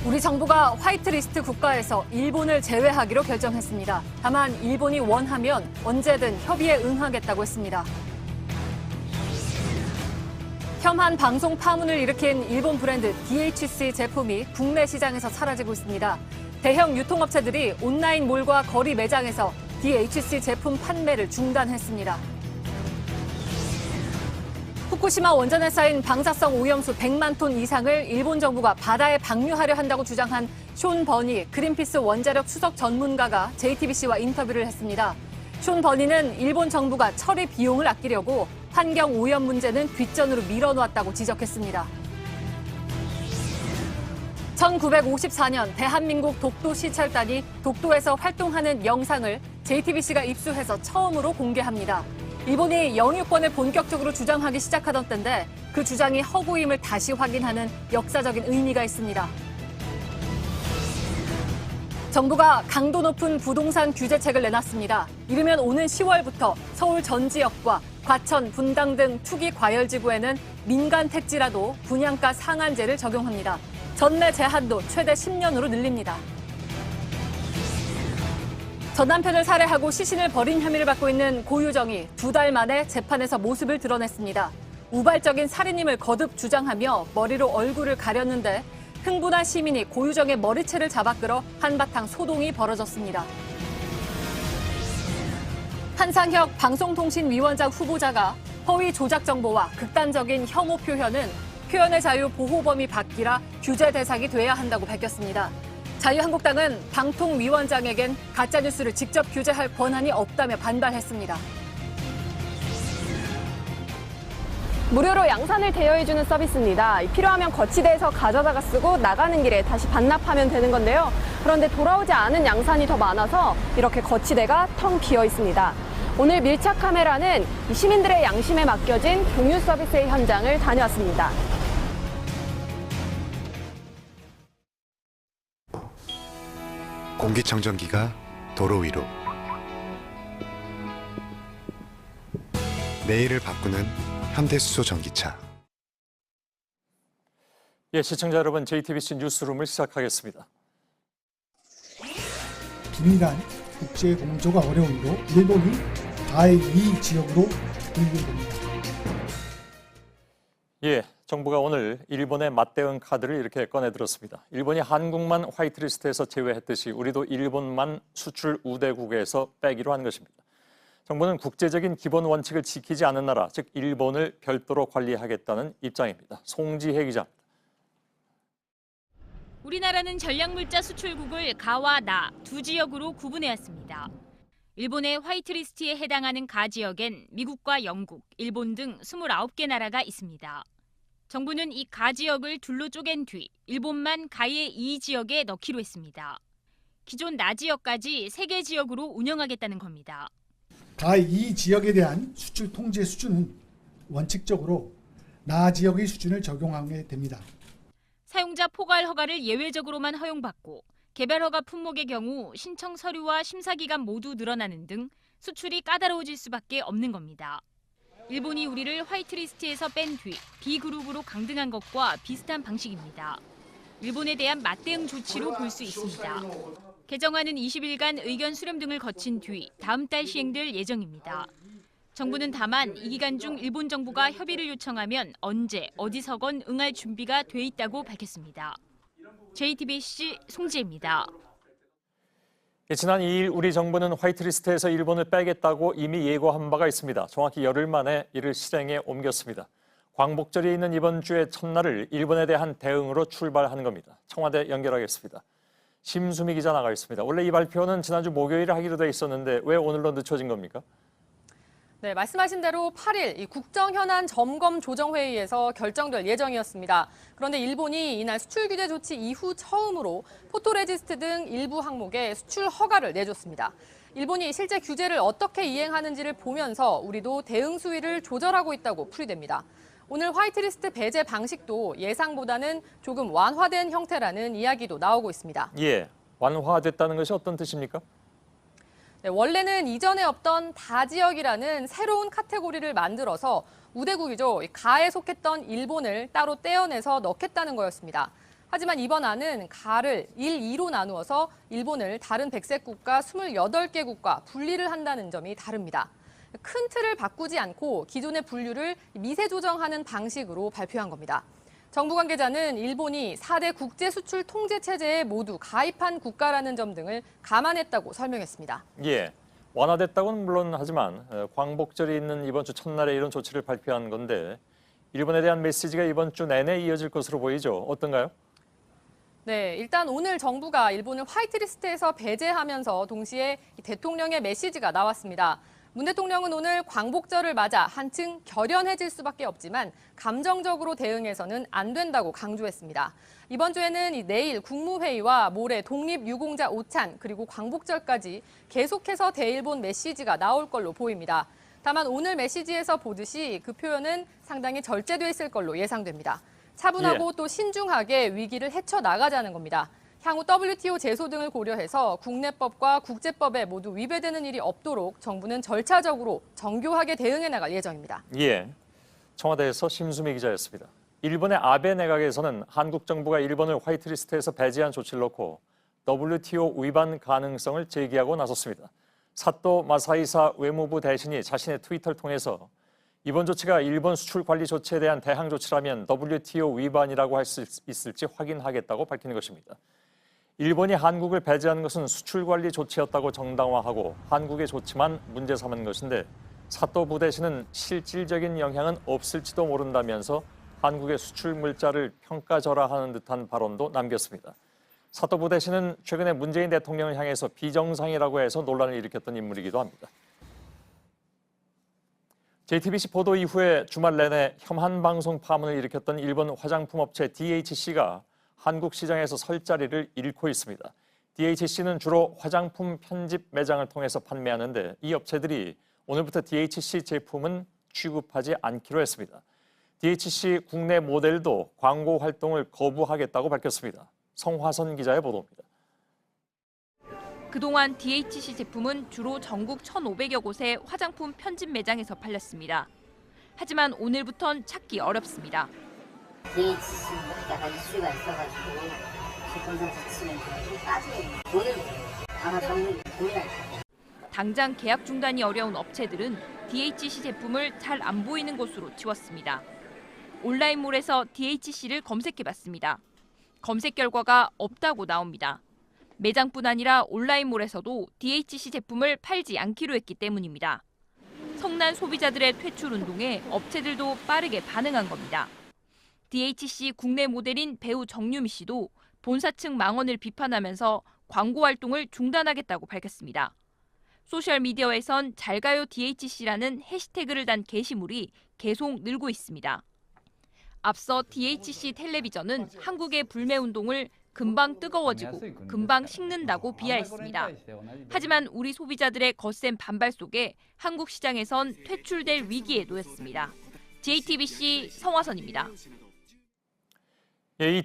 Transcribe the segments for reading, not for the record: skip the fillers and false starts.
우리 정부가 화이트리스트 국가에서 일본을 제외하기로 결정했습니다. 다만 일본이 원하면 언제든 협의에 응하겠다고 했습니다. 혐한 방송 파문을 일으킨 일본 브랜드 DHC 제품이 국내 시장에서 사라지고 있습니다. 대형 유통업체들이 온라인 몰과 거리 매장에서 DHC 제품 판매를 중단했습니다. 후쿠시마 원전에 쌓인 방사성 오염수 100만 톤 이상을 일본 정부가 바다에 방류하려 한다고 주장한 숀 버니 그린피스 원자력 수석 전문가가 JTBC와 인터뷰를 했습니다. 숀 버니는 일본 정부가 처리 비용을 아끼려고 환경 오염 문제는 뒷전으로 밀어놓았다고 지적했습니다. 1954년 대한민국 독도시찰단이 독도에서 활동하는 영상을 JTBC가 입수해서 처음으로 공개합니다. 일본이 영유권을 본격적으로 주장하기 시작하던 때인데 그 주장이 허구임을 다시 확인하는 역사적인 의미가 있습니다. 정부가 강도 높은 부동산 규제책을 내놨습니다. 이르면 오는 10월부터 서울 전 지역과 과천, 분당 등 투기 과열지구에는 민간 택지라도 분양가 상한제를 적용합니다. 전매 제한도 최대 10년으로 늘립니다. 전 남편을 살해하고 시신을 버린 혐의를 받고 있는 고유정이 2달 만에 재판에서 모습을 드러냈습니다. 우발적인 살인임을 거듭 주장하며 머리로 얼굴을 가렸는데 흥분한 시민이 고유정의 머리채를 잡아 끌어 한바탕 소동이 벌어졌습니다. 한상혁 방송통신위원장 후보자가 허위 조작 정보와 극단적인 혐오 표현은 표현의 자유 보호 범위 밖이라 규제 대상이 돼야 한다고 밝혔습니다. 자유한국당은 방통위원장에겐 가짜뉴스를 직접 규제할 권한이 없다며 반발했습니다. 무료로 양산을 대여해주는 서비스입니다. 필요하면 거치대에서 가져다가 쓰고 나가는 길에 다시 반납하면 되는 건데요. 그런데 돌아오지 않은 양산이 더 많아서 이렇게 거치대가 텅 비어 있습니다. 오늘 밀착 카메라는 시민들의 양심에 맡겨진 공유 서비스의 현장을 다녀왔습니다. 공기청정기가 도로 위로 내일을 바꾸는 현대수소 전기차. 시청자 여러분, JTBC 뉴스룸을 시작하겠습니다. 긴밀한 국제 공조가 어려움으로 일본이 가해 2 지역으로 분류됩니다. 정부가 오늘 일본의 맞대응 카드를 이렇게 꺼내들었습니다. 일본이 한국만 화이트리스트에서 제외했듯이 우리도 일본만 수출 우대국에서 빼기로 한 것입니다. 정부는 국제적인 기본 원칙을 지키지 않은 나라, 즉 일본을 별도로 관리하겠다는 입장입니다. 송지혜 기자입니다. 우리나라는 전략물자 수출국을 가와 나 두 지역으로 구분해왔습니다. 일본의 화이트리스트에 해당하는 가 지역엔 미국과 영국, 일본 등 29개 나라가 있습니다. 정부는 이 가 지역을 둘로 쪼갠 뒤 일본만 가의 2 지역에 넣기로 했습니다. 기존 나 지역까지 3개 지역으로 운영하겠다는 겁니다. 가해 2 지역에 대한 수출 통제 수준은 원칙적으로 나 지역의 수준을 적용하게 됩니다. 사용자 포괄 허가를 예외적으로만 허용받고 개별 허가 품목의 경우 신청 서류와 심사 기간 모두 늘어나는 등 수출이 까다로워질 수밖에 없는 겁니다. 일본이 우리를 화이트리스트에서 뺀 뒤 B그룹으로 강등한 것과 비슷한 방식입니다. 일본에 대한 맞대응 조치로 볼 수 있습니다. 개정안은 20일간 의견 수렴 등을 거친 뒤 다음 달 시행될 예정입니다. 정부는 다만 이 기간 중 일본 정부가 협의를 요청하면 언제 어디서건 응할 준비가 돼 있다고 밝혔습니다. JTBC 송지혜입니다. 지난 2일 우리 정부는 화이트리스트에서 일본을 빼겠다고 이미 예고한 바가 있습니다. 정확히 열흘 만에 이를 실행에 옮겼습니다. 광복절이 있는 이번 주의 첫날을 일본에 대한 대응으로 출발하는 겁니다. 청와대 연결하겠습니다. 심수미 기자 나가 있습니다. 원래 이 발표는 지난주 목요일에 하기로 돼 있었는데 왜 오늘로 늦춰진 겁니까? 네, 말씀하신 대로 8일 이 국정현안 점검 조정회의에서 결정될 예정이었습니다. 그런데 일본이 이날 수출 규제 조치 이후 처음으로 포토레지스트 등 일부 항목에 수출 허가를 내줬습니다. 일본이 실제 규제를 어떻게 이행하는지를 보면서 우리도 대응 수위를 조절하고 있다고 풀이됩니다. 오늘 화이트리스트 배제 방식도 예상보다는 조금 완화된 형태라는 이야기도 나오고 있습니다. 완화됐다는 것이 어떤 뜻입니까? 네, 원래는 이전에 없던 다지역이라는 새로운 카테고리를 만들어서 우대국이죠. 가에 속했던 일본을 따로 떼어내서 넣겠다는 거였습니다. 하지만 이번 안은 가를 1, 2로 나누어서 일본을 다른 백색 국가 28개국과 분리를 한다는 점이 다릅니다. 큰 틀을 바꾸지 않고 기존의 분류를 미세 조정하는 방식으로 발표한 겁니다. 정부 관계자는 일본이 4대 국제 수출 통제 체제에 모두 가입한 국가라는 점 등을 감안했다고 설명했습니다. 예, 완화됐다고는 물론 하지만 광복절이 있는 이번 주 첫날에 이런 조치를 발표한 건데 일본에 대한 메시지가 이번 주 내내 이어질 것으로 보이죠. 어떤가요? 네, 일단 오늘 정부가 일본을 화이트리스트에서 배제하면서 동시에 대통령의 메시지가 나왔습니다. 문 대통령은 오늘 광복절을 맞아 한층 결연해질 수밖에 없지만 감정적으로 대응해서는 안 된다고 강조했습니다. 이번 주에는 내일 국무회의와 모레 독립유공자 오찬 그리고 광복절까지 계속해서 대일본 메시지가 나올 걸로 보입니다. 다만 오늘 메시지에서 보듯이 그 표현은 상당히 절제돼 있을 걸로 예상됩니다. 차분하고 또 신중하게 위기를 헤쳐나가자는 겁니다. 향후 WTO 제소 등을 고려해서 국내법과 국제법에 모두 위배되는 일이 없도록 정부는 절차적으로 정교하게 대응해 나갈 예정입니다. 예, 청와대에서 심수미 기자였습니다. 일본의 아베 내각에서는 한국 정부가 일본을 화이트리스트에서 배제한 조치를 놓고 WTO 위반 가능성을 제기하고 나섰습니다. 사또 마사이사 외무부 대신이 자신의 트위터를 통해서 이번 조치가 일본 수출 관리 조치에 대한 대항 조치라면 WTO 위반이라고 할 수 있을지 확인하겠다고 밝히는 것입니다. 일본이 한국을 배제한 것은 수출 관리 조치였다고 정당화하고 한국의 조치만 문제 삼은 것인데 사또 부대신은 실질적인 영향은 없을지도 모른다면서 한국의 수출 물자를 평가절하하는 듯한 발언도 남겼습니다. 사또 부대신은 최근에 문재인 대통령을 향해서 비정상이라고 해서 논란을 일으켰던 인물이기도 합니다. JTBC 보도 이후에 주말 내내 혐한 방송 파문을 일으켰던 일본 화장품 업체 DHC가 한국 시장에서 설 자리를 잃고 있습니다. DHC는 주로 화장품 편집 매장을 통해서 판매하는데 이 업체들이 오늘부터 DHC 제품은 취급하지 않기로 했습니다. DHC 국내 모델도 광고 활동을 거부하겠다고 밝혔습니다. 성화선 기자의 보도입니다. 그동안 DHC 제품은 주로 전국 1,500여 곳의 화장품 편집 매장에서 팔렸습니다. 하지만 오늘부턴 찾기 어렵습니다. DHC 약간 이슈가 있어가지고 제품상 자체는 좀 빠지는 오늘 아마 정리 고민할 거예요. 당장 계약 중단이 어려운 업체들은 DHC 제품을 잘 안 보이는 곳으로 치웠습니다. 온라인몰에서 DHC를 검색해봤습니다. 검색 결과가 없다고 나옵니다. 매장뿐 아니라 온라인몰에서도 DHC 제품을 팔지 않기로 했기 때문입니다. 성난 소비자들의 퇴출 운동에 업체들도 빠르게 반응한 겁니다. DHC 국내 모델인 배우 정유미 씨도 본사 측 망언을 비판하면서 광고 활동을 중단하겠다고 밝혔습니다. 소셜미디어에선 잘가요 DHC라는 해시태그를 단 게시물이 계속 늘고 있습니다. 앞서 DHC 텔레비전은 한국의 불매운동을 금방 뜨거워지고 금방 식는다고 비하했습니다. 하지만 우리 소비자들의 거센 반발 속에 한국 시장에선 퇴출될 위기에 놓였습니다. JTBC 성화선입니다. 이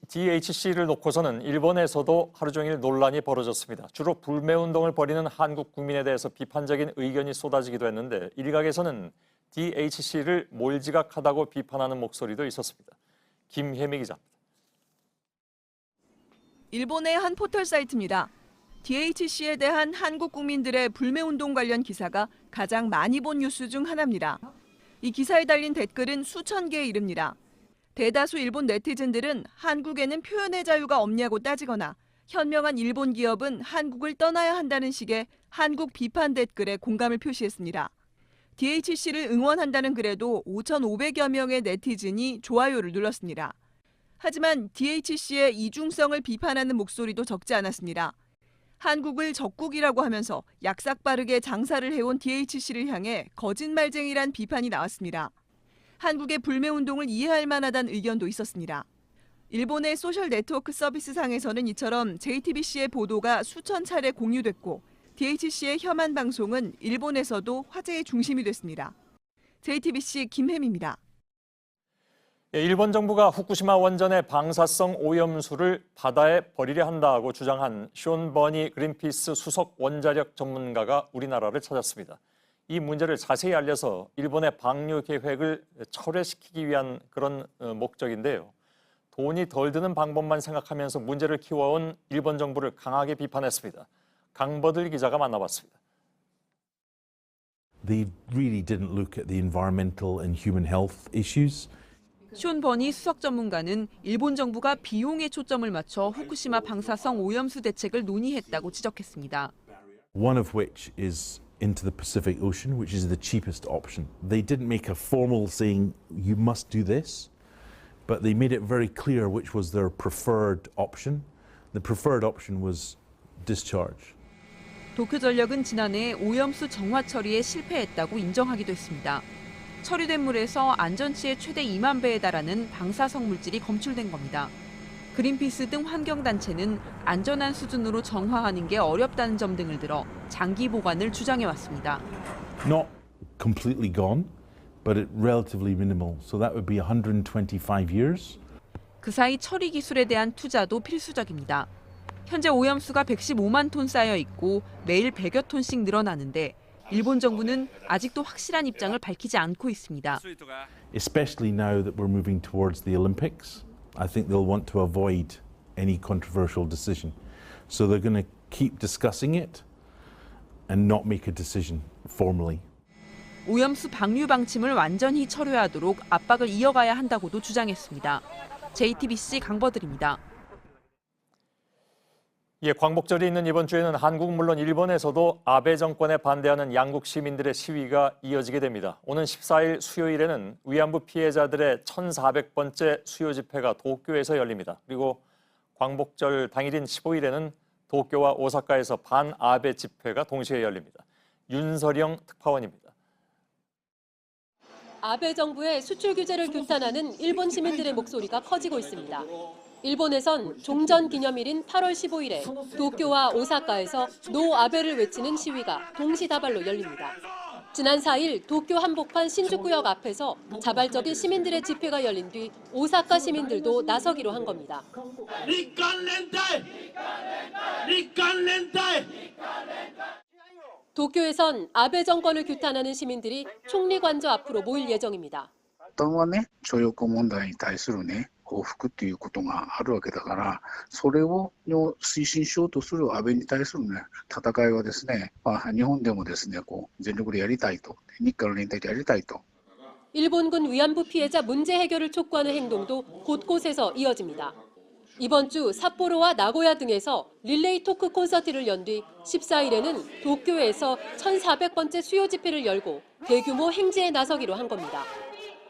DHC를 놓고서는 일본에서도 하루 종일 논란이 벌어졌습니다. 주로 불매운동을 벌이는 한국 국민에 대해서 비판적인 의견이 쏟아지기도 했는데 일각에서는 DHC를 몰지각하다고 비판하는 목소리도 있었습니다. 김혜미 기자입니다. 일본의 한 포털 사이트입니다. DHC에 대한 한국 국민들의 불매운동 관련 기사가 가장 많이 본 뉴스 중 하나입니다. 이 기사에 달린 댓글은 수천 개에 이릅니다. 대다수 일본 네티즌들은 한국에는 표현의 자유가 없냐고 따지거나 현명한 일본 기업은 한국을 떠나야 한다는 식의 한국 비판 댓글에 공감을 표시했습니다. DHC를 응원한다는 글에도 5,500여 명의 네티즌이 좋아요를 눌렀습니다. 하지만 DHC의 이중성을 비판하는 목소리도 적지 않았습니다. 한국을 적국이라고 하면서 약삭빠르게 장사를 해온 DHC를 향해 거짓말쟁이란 비판이 나왔습니다. 한국의 불매운동을 이해할 만하다는 의견도 있었습니다. 일본의 소셜 네트워크 서비스 상에서는 이처럼 JTBC의 보도가 수천 차례 공유됐고 DHC의 혐한 방송은 일본에서도 화제의 중심이 됐습니다. JTBC 김혜미입니다. 일본 정부가 후쿠시마 원전의 방사성 오염수를 바다에 버리려 한다고 주장한 숀 버니 그린피스 수석 원자력 전문가가 우리나라를 찾았습니다. 이 문제를 자세히 알려서 일본의 방류 계획을 철회시키기 위한 그런 목적인데요. 돈이 덜 드는 방법만 생각하면서 문제를 키워온 일본 정부를 강하게 비판했습니다. 강버들 기자가 만나봤습니다. They really didn't look at the environmental and human health issues. 쇼 버니 수석 전문가는 일본 정부가 비용에 초점을 맞춰 후쿠시마 방사성 오염수 대책을 논의했다고 지적했습니다. One of which is into the Pacific Ocean, which is the cheapest option. They didn't make a formal saying you must do this, but they made it very clear which was their preferred option. The preferred option was discharge. 도쿄전력은 지난해 오염수 정화 처리에 실패했다고 인정하기도 했습니다. 처리된 물에서 안전치의 최대 2만 배에 달하는 방사성 물질이 검출된 겁니다. 그린피스 등 환경단체는 안전한 수준으로 정화하는 게 어렵다는 점 등을 들어 장기 보관을 주장해왔습니다. Not completely gone, but it relatively minimal. So that would be 125 years. 그 사이 처리 기술에 대한 투자도 필수적입니다. 현재 오염수가 115만 톤 쌓여 있고 매일 100여 톤씩 늘어나는데 일본 정부는 아직도 확실한 입장을 밝히지 않고 있습니다. Especially now that we're moving towards the Olympics, I think they'll want to avoid any controversial decision. So they're going to keep discussing it and not make a decision formally. 오염수 방류 방침을 완전히 철회하도록 압박을 이어가야 한다고도 주장했습니다. JTBC 강버들입니다. 예, 광복절이 있는 이번 주에는 한국 물론 일본에서도 아베 정권에 반대하는 양국 시민들의 시위가 이어지게 됩니다. 오는 14일 수요일에는 위안부 피해자들의 1400번째 수요 집회가 도쿄에서 열립니다. 그리고 광복절 당일인 15일에는 도쿄와 오사카에서 반아베 집회가 동시에 열립니다. 윤서령 특파원입니다. 아베 정부의 수출 규제를 규탄하는 일본 시민들의 목소리가 커지고 있습니다. 일본에선 종전 기념일인 8월 15일에 도쿄와 오사카에서 노 아베를 외치는 시위가 동시다발로 열립니다. 지난 4일 도쿄 한복판 신주쿠역 앞에서 자발적인 시민들의 집회가 열린 뒤 오사카 시민들도 나서기로 한 겁니다. 도쿄에선 아베 정권을 규탄하는 시민들이 총리 관저 앞으로 모일 예정입니다. 一旦はね、徴用工問題に対するね、報復っていうことがあるわけだから、それを推進しようとする安倍に対するね、戦いはですね、日本でもですね、全力でやりたいと、日韓連帯でやりたいと。 일본군 위안부 피해자 문제 해결을 촉구하는 행동도 곳곳에서 이어집니다. 이번 주 삿포로와 나고야 등에서 릴레이 토크 콘서트를 연 뒤 14일에는 도쿄에서 1400번째 수요 집회를 열고 대규모 행지에 나서기로 한 겁니다.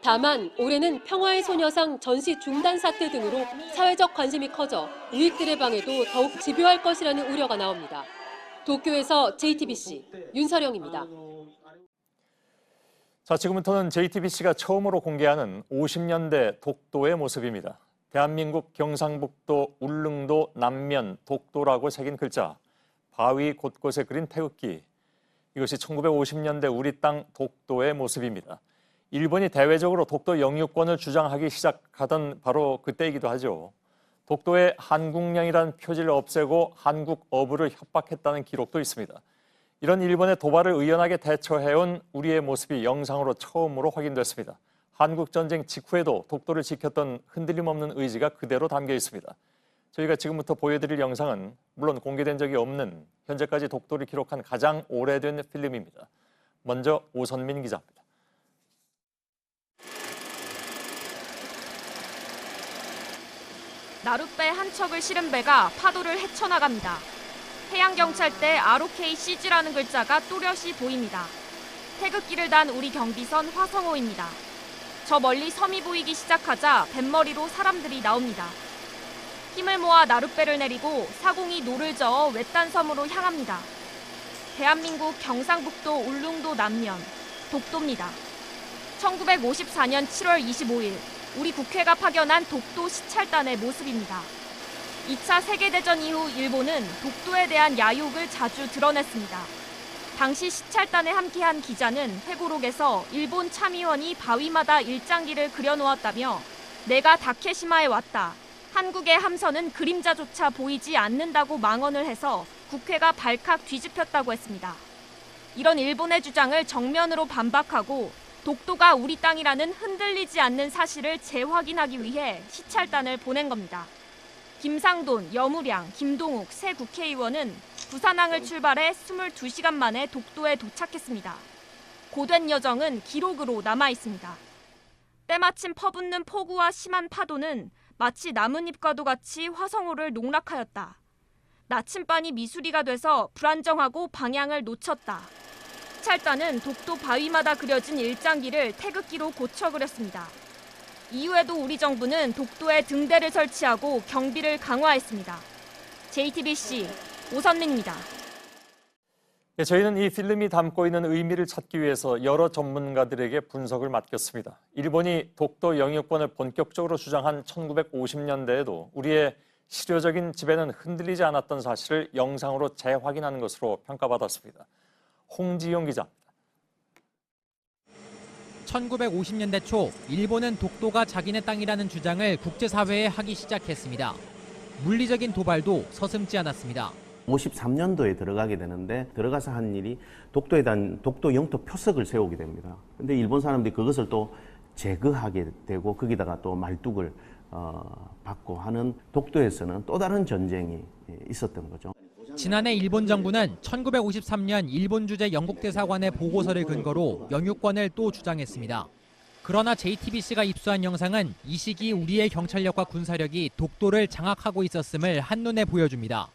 다만 올해는 평화의 소녀상 전시 중단 사태 등으로 사회적 관심이 커져 우익들의 방해도 더욱 집요할 것이라는 우려가 나옵니다. 도쿄에서 JTBC 윤서령입니다. 자, 지금부터는 JTBC가 처음으로 공개하는 50년대 독도의 모습입니다. 대한민국 경상북도 울릉도 남면 독도라고 새긴 글자, 바위 곳곳에 그린 태극기. 이것이 1950년대 우리 땅 독도의 모습입니다. 일본이 대외적으로 독도 영유권을 주장하기 시작하던 바로 그때이기도 하죠. 독도에 한국령이라는 표지를 없애고 한국 어부를 협박했다는 기록도 있습니다. 이런 일본의 도발을 의연하게 대처해온 우리의 모습이 영상으로 처음으로 확인됐습니다. 한국전쟁 직후에도 독도를 지켰던 흔들림 없는 의지가 그대로 담겨 있습니다. 저희가 지금부터 보여드릴 영상은 물론 공개된 적이 없는 현재까지 독도를 기록한 가장 오래된 필름입니다. 먼저 오선민 기자입니다. 나룻배 한 척을 실은 배가 파도를 헤쳐나갑니다. 해양경찰대 ROKCG라는 글자가 또렷이 보입니다. 태극기를 단 우리 경비선 화성호입니다. 저 멀리 섬이 보이기 시작하자 뱃머리로 사람들이 나옵니다. 힘을 모아 나룻배를 내리고 사공이 노를 저어 외딴 섬으로 향합니다. 대한민국 경상북도 울릉도 남면 독도입니다. 1954년 7월 25일 우리 국회가 파견한 독도 시찰단의 모습입니다. 2차 세계대전 이후 일본은 독도에 대한 야욕을 자주 드러냈습니다. 당시 시찰단에 함께한 기자는 회고록에서 일본 참의원이 바위마다 일장기를 그려놓았다며 내가 다케시마에 왔다. 한국의 함선은 그림자조차 보이지 않는다고 망언을 해서 국회가 발칵 뒤집혔다고 했습니다. 이런 일본의 주장을 정면으로 반박하고 독도가 우리 땅이라는 흔들리지 않는 사실을 재확인하기 위해 시찰단을 보낸 겁니다. 김상돈, 여무량, 김동욱 세 국회의원은 부산항을 출발해 22시간 만에 독도에 도착했습니다. 고된 여정은 기록으로 남아 있습니다. 때마침 퍼붓는 폭우와 심한 파도는 마치 나뭇잎과도 같이 화성호를 농락하였다. 나침반이 미수리가 돼서 불안정하고 방향을 놓쳤다. 시찰단은 독도 바위마다 그려진 일장기를 태극기로 고쳐 그렸습니다. 이후에도 우리 정부는 독도에 등대를 설치하고 경비를 강화했습니다. JTBC 오선민입니다. 예, 저희는 이 필름이 담고 있는 의미를 찾기 위해서 여러 전문가들에게 분석을 맡겼습니다. 일본이 독도 영유권을 본격적으로 주장한 1950년대에도 우리의 실효적인 지배는 흔들리지 않았던 사실을 영상으로 재확인하는 것으로 평가받았습니다. 홍지용 기자입니다. 1950년대 초 일본은 독도가 자기네 땅이라는 주장을 국제사회에 하기 시작했습니다. 물리적인 도발도 서슴지 않았습니다. 53년도에 들어가게 되는데 들어가서 한 일이 독도에 대한 독도 영토 표석을 세우게 됩니다. 근데 일본 사람들이 그것을 또 제거하게 되고 거기다가 또 말뚝을 받고 하는 독도에서는 또 다른 전쟁이 있었던 거죠. 지난해 일본 정부는 1953년 일본 주재 영국 대사관의 보고서를 근거로 영유권을 또 주장했습니다. 그러나 JTBC가 입수한 영상은 이 시기 우리의 경찰력과 군사력이 독도를 장악하고 있었음을 한눈에 보여줍니다.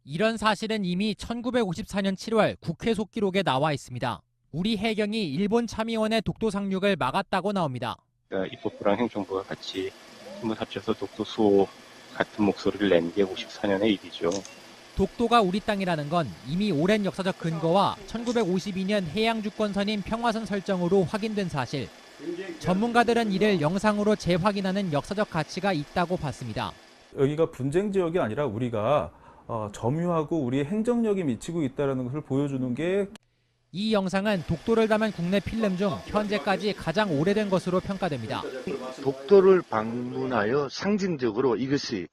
이런 사실은 이미 1954년 7월 국회 속기록에 나와 있습니다. 우리 해경이 일본 참의원의 독도 상륙을 막았다고 나옵니다. 입법부랑 행정부가 같이 힘을 합쳐서 독도 수호 같은 목소리를 낸 게 54년의 일이죠. 독도가 우리 땅이라는 건 이미 오랜 역사적 근거와 1952년 해양주권선인 평화선 설정으로 확인된 사실. 전문가들은 이를 영상으로 재확인하는 역사적 가치가 있다고 봤습니다. 여기가 분쟁 지역이 아니라 우리가 점유하고 우리의 행정력이 미치고 있다는 것을 보여주는 게 이 영상은 독도를 담은 국내 필름 중 현재까지 가장 오래된 것으로 평가됩니다. 독도를 방문하여 상징적으로 이것이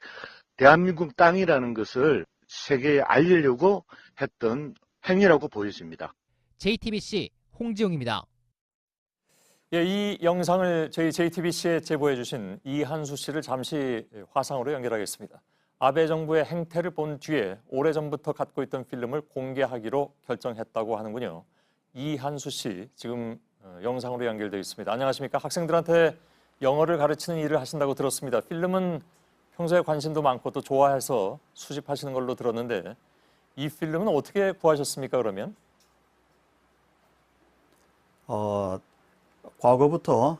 대한민국 땅이라는 것을 세계에 알리려고 했던 행위라고 보여집니다. JTBC 홍지용입니다. 예, 이 영상을 저희 JTBC에 제보해 주신 이한수 씨를 잠시 화상으로 연결하겠습니다. 아베 정부의 행태를 본 뒤에 오래전부터 갖고 있던 필름을 공개하기로 결정했다고 하는군요. 이한수 씨 지금 영상으로 연결되어 있습니다. 안녕하십니까? 학생들한테 영어를 가르치는 일을 하신다고 들었습니다. 필름은 평소에 관심도 많고 또 좋아해서 수집하시는 걸로 들었는데 이 필름은 어떻게 구하셨습니까, 그러면? 과거부터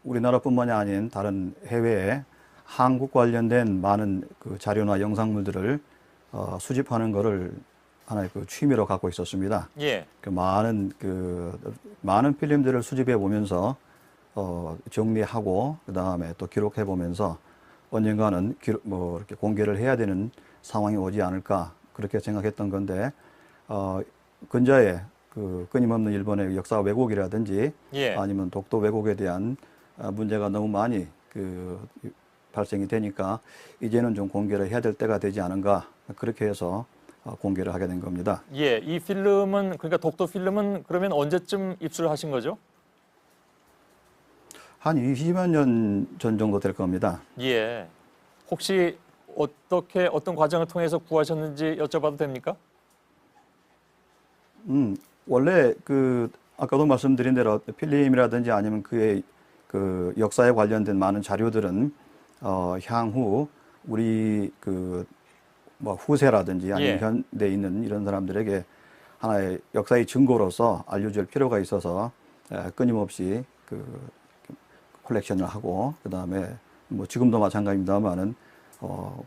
우리나라뿐만이 아닌 다른 해외에 한국 관련된 많은 그 자료나 영상물들을 수집하는 것을 하나의 그 취미로 갖고 있었습니다. 예. 많은 필름들을 수집해 보면서 정리하고 그 다음에 또 기록해 보면서 언젠가는 이렇게 공개를 해야 되는 상황이 오지 않을까 그렇게 생각했던 건데 근자에 그 끊임없는 일본의 역사 왜곡이라든지 예. 아니면 독도 왜곡에 대한 문제가 너무 많이 발생이 되니까 이제는 좀 공개를 해야 될 때가 되지 않은가 그렇게 해서 공개를 하게 된 겁니다. 예, 이 필름은 그러니까 독도 필름은 그러면 언제쯤 입수를 하신 거죠? 한 20여 년 전 정도 될 겁니다. 예. 혹시 어떤 과정을 통해서 구하셨는지 여쭤봐도 됩니까? 원래 아까도 말씀드린 대로 필름이라든지 아니면 그의 그 역사에 관련된 많은 자료들은 향후 우리 후세라든지 아니면 예. 현대에 있는 이런 사람들에게 하나의 역사의 증거로서 알려줄 필요가 있어서 끊임없이 컬렉션을 하고 그다음에 지금도 마찬가지입니다만은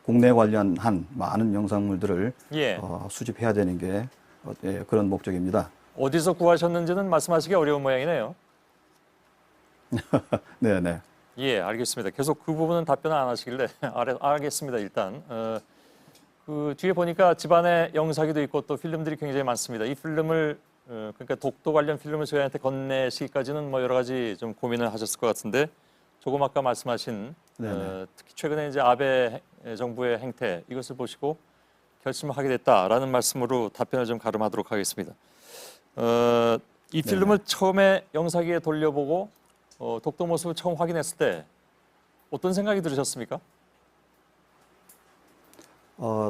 국내 관련한 많은 영상물들을 예. 수집해야 되는 게 그런 목적입니다. 어디서 구하셨는지는 말씀하시기 어려운 모양이네요. 네네. 예, 알겠습니다. 계속 그 부분은 답변을 안 하시길래 알겠습니다. 일단 그 뒤에 보니까 집안에 영상기도 있고 또 필름들이 굉장히 많습니다. 이 필름을 그러니까 독도 관련 필름을 저희한테 건네시기까지는 여러 가지 좀 고민을 하셨을 것 같은데 조금 아까 말씀하신 특히 최근에 이제 아베 정부의 행태 이것을 보시고 결심을 하게 됐다라는 말씀으로 답변을 좀 가름하도록 하겠습니다. 이 필름을 처음에 영사기에 돌려보고 독도 모습을 처음 확인했을 때 어떤 생각이 들으셨습니까?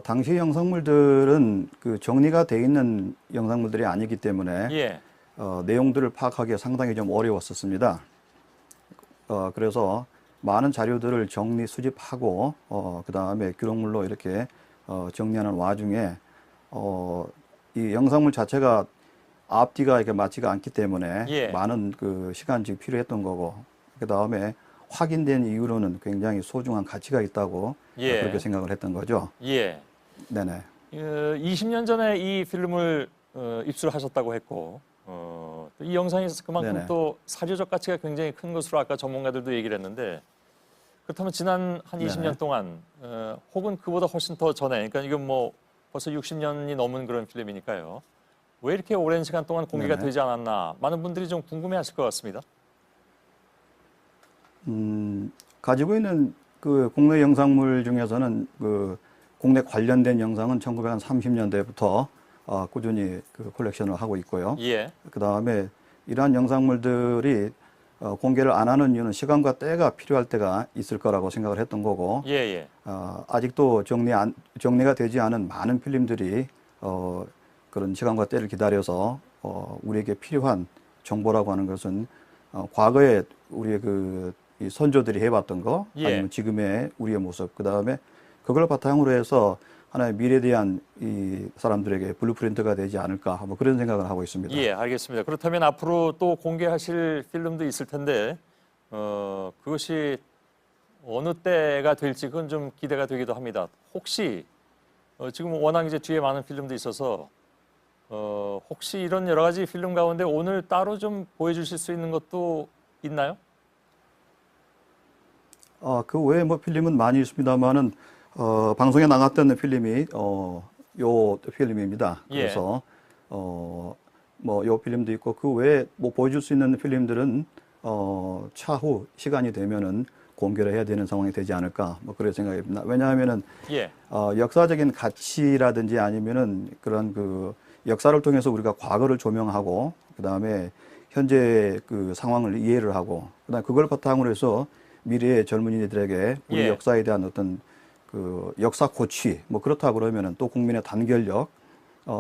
당시 영상물들은 그 정리가 돼 있는 영상물들이 아니기 때문에 예. 내용들을 파악하기가 상당히 좀 어려웠었습니다. 그래서 많은 자료들을 정리 수집하고 그 다음에 기록물로 이렇게 정리하는 와중에 이 영상물 자체가 앞뒤가 이렇게 맞지가 않기 때문에 예. 많은 그 시간이 필요했던 거고 그 다음에 확인된 이후로는 굉장히 소중한 가치가 있다고 예. 그렇게 생각을 했던 거죠. 예. 네네. 20년 전에 이 필름을 입수를 하셨다고 했고 이 영상이 그만큼 네네. 또 사료적 가치가 굉장히 큰 것으로 아까 전문가들도 얘기를 했는데 그렇다면 지난 한 20년 네네. 동안 혹은 그보다 훨씬 더 전에 그러니까 이건 뭐 벌써 60년이 넘은 그런 필름이니까요. 왜 이렇게 오랜 시간 동안 공개가 네네. 되지 않았나 많은 분들이 좀 궁금해하실 것 같습니다. 가지고 있는 그 국내 영상물 중에서는 그 국내 관련된 영상은 1930년대부터 꾸준히 그 컬렉션을 하고 있고요. 예. 그 다음에 이러한 영상물들이 공개를 안 하는 이유는 시간과 때가 필요할 때가 있을 거라고 생각을 했던 거고, 예, 예. 아직도 정리가 되지 않은 많은 필름들이 그런 시간과 때를 기다려서 우리에게 필요한 정보라고 하는 것은 과거에 우리의 이 선조들이 해봤던 거, 예. 아니면 지금의 우리의 모습, 그 다음에 그걸 바탕으로 해서 하나의 미래에 대한 이 사람들에게 블루프린트가 되지 않을까, 뭐 그런 생각을 하고 있습니다. 예, 알겠습니다. 그렇다면 앞으로 또 공개하실 필름도 있을 텐데 그것이 어느 때가 될지 그건 좀 기대가 되기도 합니다. 혹시 지금 워낙 이제 뒤에 많은 필름도 있어서 혹시 이런 여러 가지 필름 가운데 오늘 따로 좀 보여주실 수 있는 것도 있나요? 그 외에 뭐 필름은 많이 있습니다만은 방송에 나갔던 필름이 요 필름입니다. 예. 그래서 뭐 요 필름도 있고 그 외에 뭐 보여줄 수 있는 필름들은 차후 시간이 되면은 공개를 해야 되는 상황이 되지 않을까 뭐 그런 생각입니다. 왜냐하면은 예. 역사적인 가치라든지 아니면은 그런 그 역사를 통해서 우리가 과거를 조명하고 그 다음에 현재 그 상황을 이해를 하고 그다음 그걸 바탕으로 해서 미래의 젊은이들에게 우리 예. 역사에 대한 어떤 그 역사 고취 뭐 그렇다 그러면은 또 국민의 단결력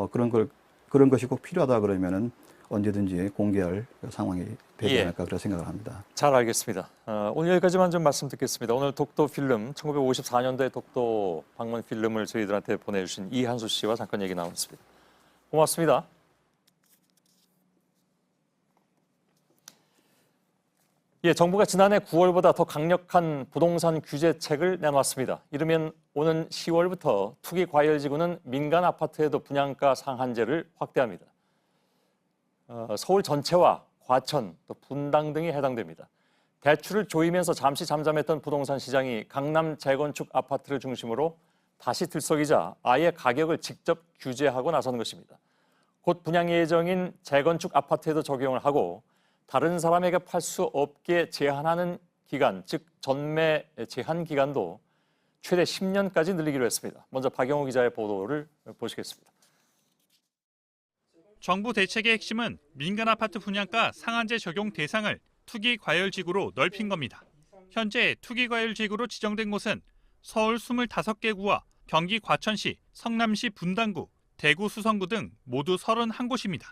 그런 것이 꼭 필요하다 그러면은 언제든지 공개할 상황이 되지 예. 않을까 그런 생각을 합니다. 잘 알겠습니다. 오늘 여기까지만 좀 말씀 듣겠습니다. 오늘 독도 필름 1954년도에 독도 방문 필름을 저희들한테 보내주신 이한수 씨와 잠깐 얘기 나눴습니다. 고맙습니다. 예, 정부가 지난해 9월보다 더 강력한 부동산 규제책을 내놨습니다. 이르면 오는 10월부터 투기과열지구는 민간 아파트에도 분양가 상한제를 확대합니다. 서울 전체와 과천, 또 분당 등이 해당됩니다. 대출을 조이면서 잠시 잠잠했던 부동산 시장이 강남 재건축 아파트를 중심으로 다시 들썩이자 아예 가격을 직접 규제하고 나선 것입니다. 곧 분양 예정인 재건축 아파트에도 적용을 하고 다른 사람에게 팔 수 없게 제한하는 기간, 즉 전매 제한 기간도 최대 10년까지 늘리기로 했습니다. 먼저 박영호 기자의 보도를 보시겠습니다. 정부 대책의 핵심은 민간 아파트 분양가 상한제 적용 대상을 투기과열지구로 넓힌 겁니다. 현재 투기과열지구로 지정된 곳은 서울 25개 구와 경기 과천시, 성남시 분당구, 대구 수성구 등 모두 31곳입니다.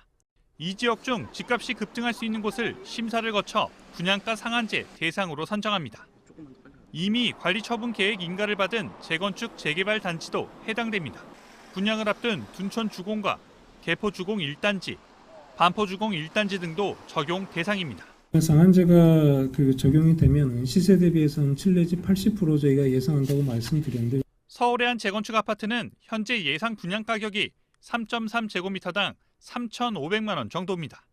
이 지역 중 집값이 급등할 수 있는 곳을 심사를 거쳐 분양가 상한제 대상으로 선정합니다. 이미 관리 처분 계획 인가를 받은 재건축 재개발 단지도 해당됩니다. 분양을 앞둔 둔촌 주공과 개포 주공 1단지, 반포 주공 1단지 등도 적용 대상입니다. 상한제가 적용이 되면 시세 대비해서는 7 내지 80% 저희가 예상한다고 말씀드렸는데 서울의 한 재건축 아파트는 현재 예상 분양 가격이 3.3제곱미터당 3,500만 원 정도입니다.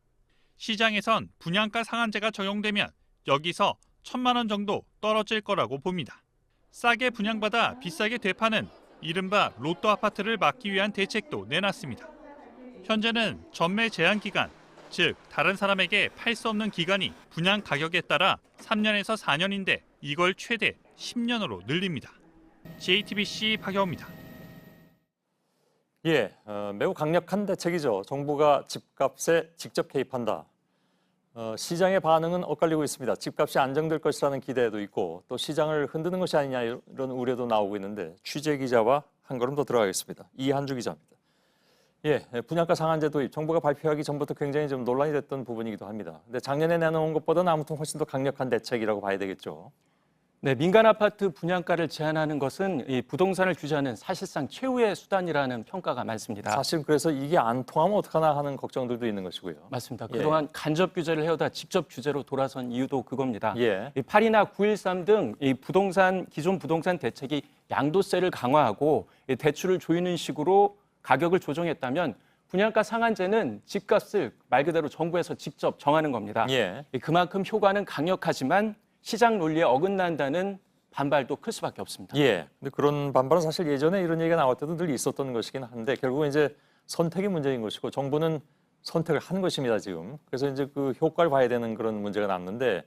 시장에선 분양가 상한제가 적용되면 여기서 1,000만 원 정도 떨어질 거라고 봅니다. 싸게 분양받아 비싸게 되파는 이른바 로또 아파트를 막기 위한 대책도 내놨습니다. 현재는 전매 제한 기간, 즉 다른 사람에게 팔 수 없는 기간이 분양 가격에 따라 3년에서 4년인데 이걸 최대 10년으로 늘립니다. JTBC 박여우입니다. 예, 매우 강력한 대책이죠. 정부가 집값에 직접 개입한다. 시장의 반응은 엇갈리고 있습니다. 집값이 안정될 것이라는 기대도 있고 또 시장을 흔드는 것이 아니냐 이런 우려도 나오고 있는데 취재 기자와 한 걸음 더 들어가겠습니다. 이한주 기자입니다. 예, 분양가 상한제 도입 정부가 발표하기 전부터 굉장히 좀 논란이 됐던 부분이기도 합니다. 근데 작년에 내놓은 것보다는 아무튼 훨씬 더 강력한 대책이라고 봐야 되겠죠. 네, 민간 아파트 분양가를 제한하는 것은 이 부동산을 규제하는 사실상 최후의 수단이라는 평가가 많습니다. 사실 그래서 이게 안 통하면 어떡하나 하는 걱정들도 있는 것이고요. 맞습니다. 예. 그동안 간접 규제를 해오다 직접 규제로 돌아선 이유도 그겁니다. 예. 이 8이나 9.13 등 이 기존 부동산 대책이 양도세를 강화하고 이 대출을 조이는 식으로 가격을 조정했다면 분양가 상한제는 집값을 말 그대로 정부에서 직접 정하는 겁니다. 예. 그만큼 효과는 강력하지만 시장 논리에 어긋난다는 반발도 클 수밖에 없습니다. 예. 근데 그런 반발은 사실 예전에 이런 얘기가 나올 때도 늘 있었던 것이긴 한데 결국은 이제 선택이 문제인 것이고 정부는 선택을 한 것입니다, 지금. 그래서 이제 그 효과를 봐야 되는 그런 문제가 남는데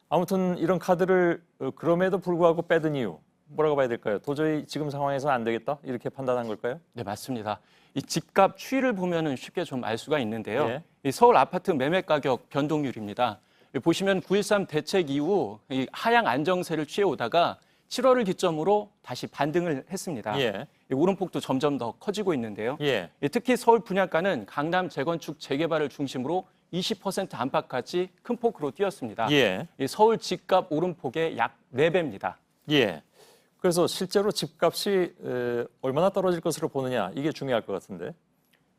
아무튼 이런 카드를 그럼에도 불구하고 빼든 이유 뭐라고 봐야 될까요? 도저히 지금 상황에서는 안 되겠다? 이렇게 판단한 걸까요? 네, 맞습니다. 이 집값 추이를 보면은 쉽게 좀 알 수가 있는데요. 예. 이 서울 아파트 매매 가격 변동률입니다. 보시면 9.13 대책 이후 이 하향 안정세를 취해오다가 7월을 기점으로 다시 반등을 했습니다. 예. 이 오름폭도 점점 더 커지고 있는데요. 예. 특히 서울 분양가는 강남 재건축 재개발을 중심으로 20% 안팎까지 큰 폭으로 뛰었습니다. 예. 이 서울 집값 오름폭의 약 4배입니다. 예. 그래서 실제로 집값이 얼마나 떨어질 것으로 보느냐 이게 중요할 것 같은데.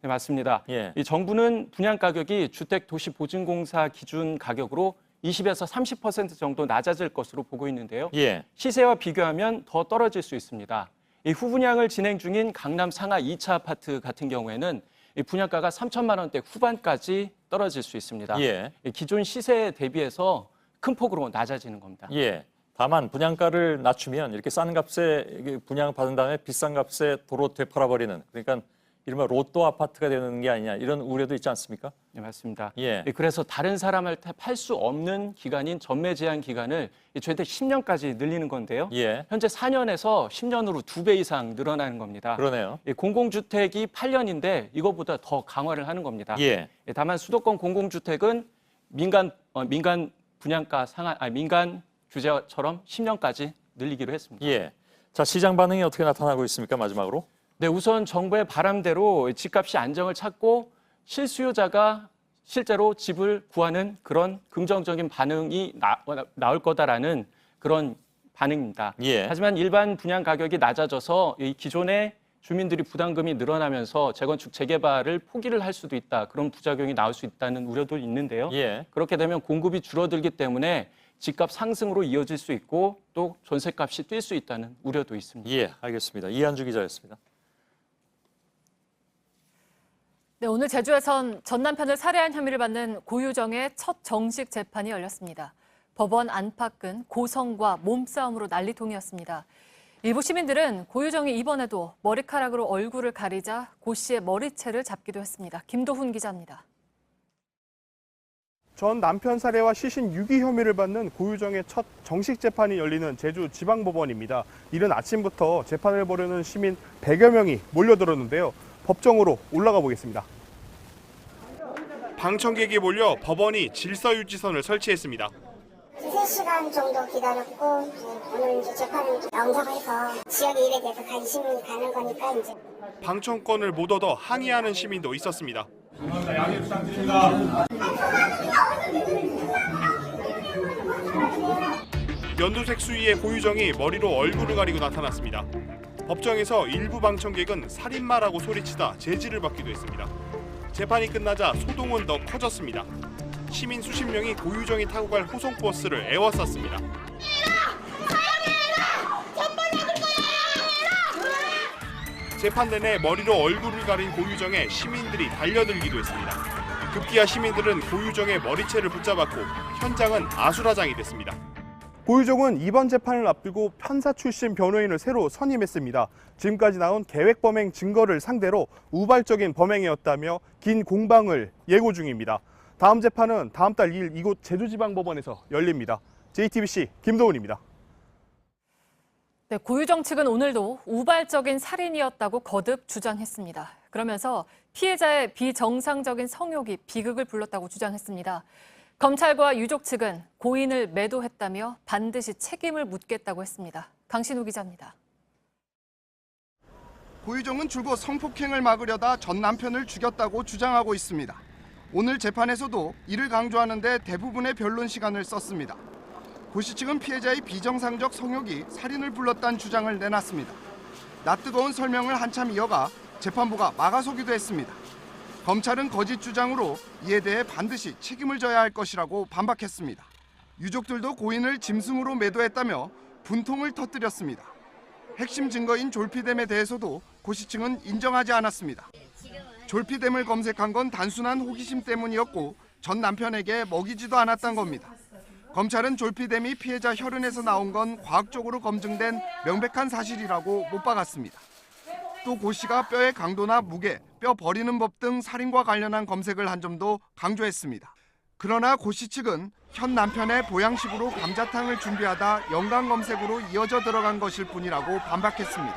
네, 맞습니다. 예. 이 정부는 분양 가격이 주택도시보증공사 기준 가격으로 20에서 30% 정도 낮아질 것으로 보고 있는데요. 예. 시세와 비교하면 더 떨어질 수 있습니다. 이 후분양을 진행 중인 강남 상하 2차 아파트 같은 경우에는 이 분양가가 3천만 원대 후반까지 떨어질 수 있습니다. 예. 이 기존 시세에 대비해서 큰 폭으로 낮아지는 겁니다. 예. 다만 분양가를 낮추면 이렇게 싼 값에 분양 받은 다음에 비싼 값에 도로 되팔아버리는 그러니까 이른바 로또 아파트가 되는 게 아니냐 이런 우려도 있지 않습니까? 네, 맞습니다. 예. 그래서 다른 사람한테 팔 수 없는 기간인 전매 제한 기간을 최대 10년까지 늘리는 건데요. 예. 현재 4년에서 10년으로 2배 이상 늘어나는 겁니다. 그러네요. 공공주택이 8년인데 이거보다 더 강화를 하는 겁니다. 예. 다만 수도권 공공주택은 민간 분양가 민간 규제처럼 10년까지 늘리기로 했습니다. 예. 자, 시장 반응이 어떻게 나타나고 있습니까? 마지막으로. 네, 우선 정부의 바람대로 집값이 안정을 찾고 실수요자가 실제로 집을 구하는 그런 긍정적인 반응이 나올 거다라는 그런 반응입니다. 예. 하지만 일반 분양 가격이 낮아져서 이 기존의 주민들이 부담금이 늘어나면서 재건축 재개발을 포기를 할 수도 있다. 그런 부작용이 나올 수 있다는 우려도 있는데요. 예. 그렇게 되면 공급이 줄어들기 때문에 집값 상승으로 이어질 수 있고 또 전세값이 뛸 수 있다는 우려도 있습니다. 예, 알겠습니다. 이한주 기자였습니다. 네, 오늘 제주에선 전 남편을 살해한 혐의를 받는 고유정의 첫 정식 재판이 열렸습니다. 법원 안팎은 고성과 몸싸움으로 난리통이었습니다. 일부 시민들은 고유정이 이번에도 머리카락으로 얼굴을 가리자 고 씨의 머리채를 잡기도 했습니다. 김도훈 기자입니다. 전 남편 살해와 시신 유기 혐의를 받는 고유정의 첫 정식 재판이 열리는 제주지방법원입니다. 이른 아침부터 재판을 보려는 시민 100여 명이 몰려들었는데요. 법정으로 올라가 보겠습니다. 방청객이 몰려 법원이 질서유지선을 설치했습니다. 3시간 정도 기다렸고 오늘 이제 재판을 영상해서 지역의 일에 대해서 관심이 가는 거니까 이제 방청권을 못 얻어 항의하는 시민도 있었습니다. 양해 부탁드립니다. 연두색 수의의 고유정이 머리로 얼굴을 가리고 나타났습니다. 법정에서 일부 방청객은 살인마라고 소리치다 제지를 받기도 했습니다. 재판이 끝나자 소동은 더 커졌습니다. 시민 수십 명이 고유정이 타고 갈 호송버스를 에워쌌습니다. 재판 내내 머리로 얼굴을 가린 고유정에 시민들이 달려들기도 했습니다. 급기야 시민들은 고유정의 머리채를 붙잡았고 현장은 아수라장이 됐습니다. 고유정은 이번 재판을 앞두고 판사 출신 변호인을 새로 선임했습니다. 지금까지 나온 계획범행 증거를 상대로 우발적인 범행이었다며 긴 공방을 예고 중입니다. 다음 재판은 다음 달 2일 이곳 제주지방법원에서 열립니다. JTBC 김도훈입니다. 네, 고유정 측은 오늘도 우발적인 살인이었다고 거듭 주장했습니다. 그러면서 피해자의 비정상적인 성욕이 비극을 불렀다고 주장했습니다. 검찰과 유족 측은 고인을 매도했다며 반드시 책임을 묻겠다고 했습니다. 강신우 기자입니다. 고유정은 줄곧 성폭행을 막으려다 전 남편을 죽였다고 주장하고 있습니다. 오늘 재판에서도 이를 강조하는 데 대부분의 변론 시간을 썼습니다. 고 씨 측은 피해자의 비정상적 성욕이 살인을 불렀다는 주장을 내놨습니다. 낯뜨거운 설명을 한참 이어가 재판부가 막아서기도 했습니다. 검찰은 거짓 주장으로 이에 대해 반드시 책임을 져야 할 것이라고 반박했습니다. 유족들도 고인을 짐승으로 매도했다며 분통을 터뜨렸습니다. 핵심 증거인 졸피뎀에 대해서도 고 씨 측은 인정하지 않았습니다. 졸피뎀을 검색한 건 단순한 호기심 때문이었고 전 남편에게 먹이지도 않았던 겁니다. 검찰은 졸피뎀이 피해자 혈흔에서 나온 건 과학적으로 검증된 명백한 사실이라고 못 박았습니다. 또 고 씨가 뼈의 강도나 무게, 뼈 버리는 법 등 살인과 관련한 검색을 한 점도 강조했습니다. 그러나 고 씨 측은 현 남편의 보양식으로 감자탕을 준비하다 연관 검색으로 이어져 들어간 것일 뿐이라고 반박했습니다.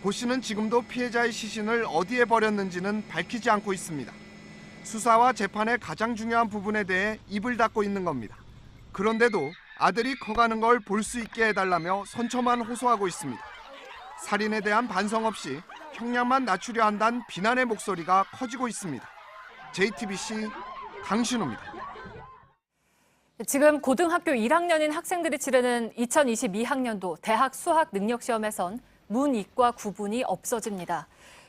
고 씨는 지금도 피해자의 시신을 어디에 버렸는지는 밝히지 않고 있습니다. 수사와 재판의 가장 중요한 부분에 대해 입을 닫고 있는 겁니다. 그런데도 아들이 커가는 걸 볼 수 있게 해달라며 선처만 호소하고 있습니다. 살인에 대한 반성 없이 형량만 낮추려 한다는 비난의 목소리가 커지고 있습니다. JTBC 강신우입니다. 지금 고등학교 1학년인 학생들이 치르는 2022학년도 대학 수학 능력시험에선 문-이과 구분이 없어집니다.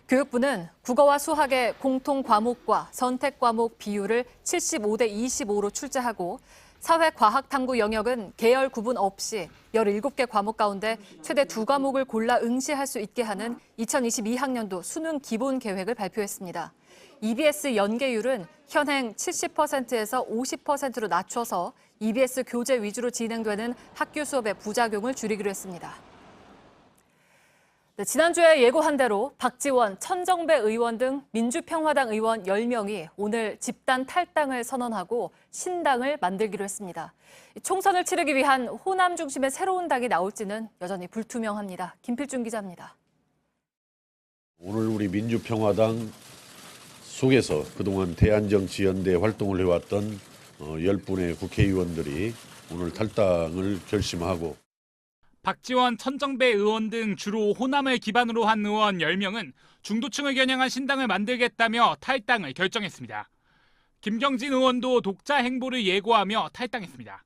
교육부는 국어와 수학의 공통 과목과 선택 과목 비율을 75대 25로 출제하고 사회과학탐구 영역은 계열 구분 없이 17개 과목 가운데 최대 2과목을 골라 응시할 수 있게 하는 2022학년도 수능 기본 계획을 발표했습니다. EBS 연계율은 현행 70%에서 50%로 낮춰서 EBS 교재 위주로 진행되는 학교 수업의 부작용을 줄이기로 했습니다. 네, 지난주에 예고한 대로 박지원, 천정배 의원 등 민주평화당 의원 10명이 오늘 집단 탈당을 선언하고 신당을 만들기로 했습니다. 총선을 치르기 위한 호남 중심의 새로운 당이 나올지는 여전히 불투명합니다. 김필중 기자입니다. 오늘 우리 민주평화당 속에서 그동안 대한정치연대 활동을 해왔던 10분의 국회의원들이 오늘 탈당을 결심하고 박지원, 천정배 의원 등 주로 호남을 기반으로 한 의원 10명은 중도층을 겨냥한 신당을 만들겠다며 탈당을 결정했습니다. 김경진 의원도 독자 행보를 예고하며 탈당했습니다.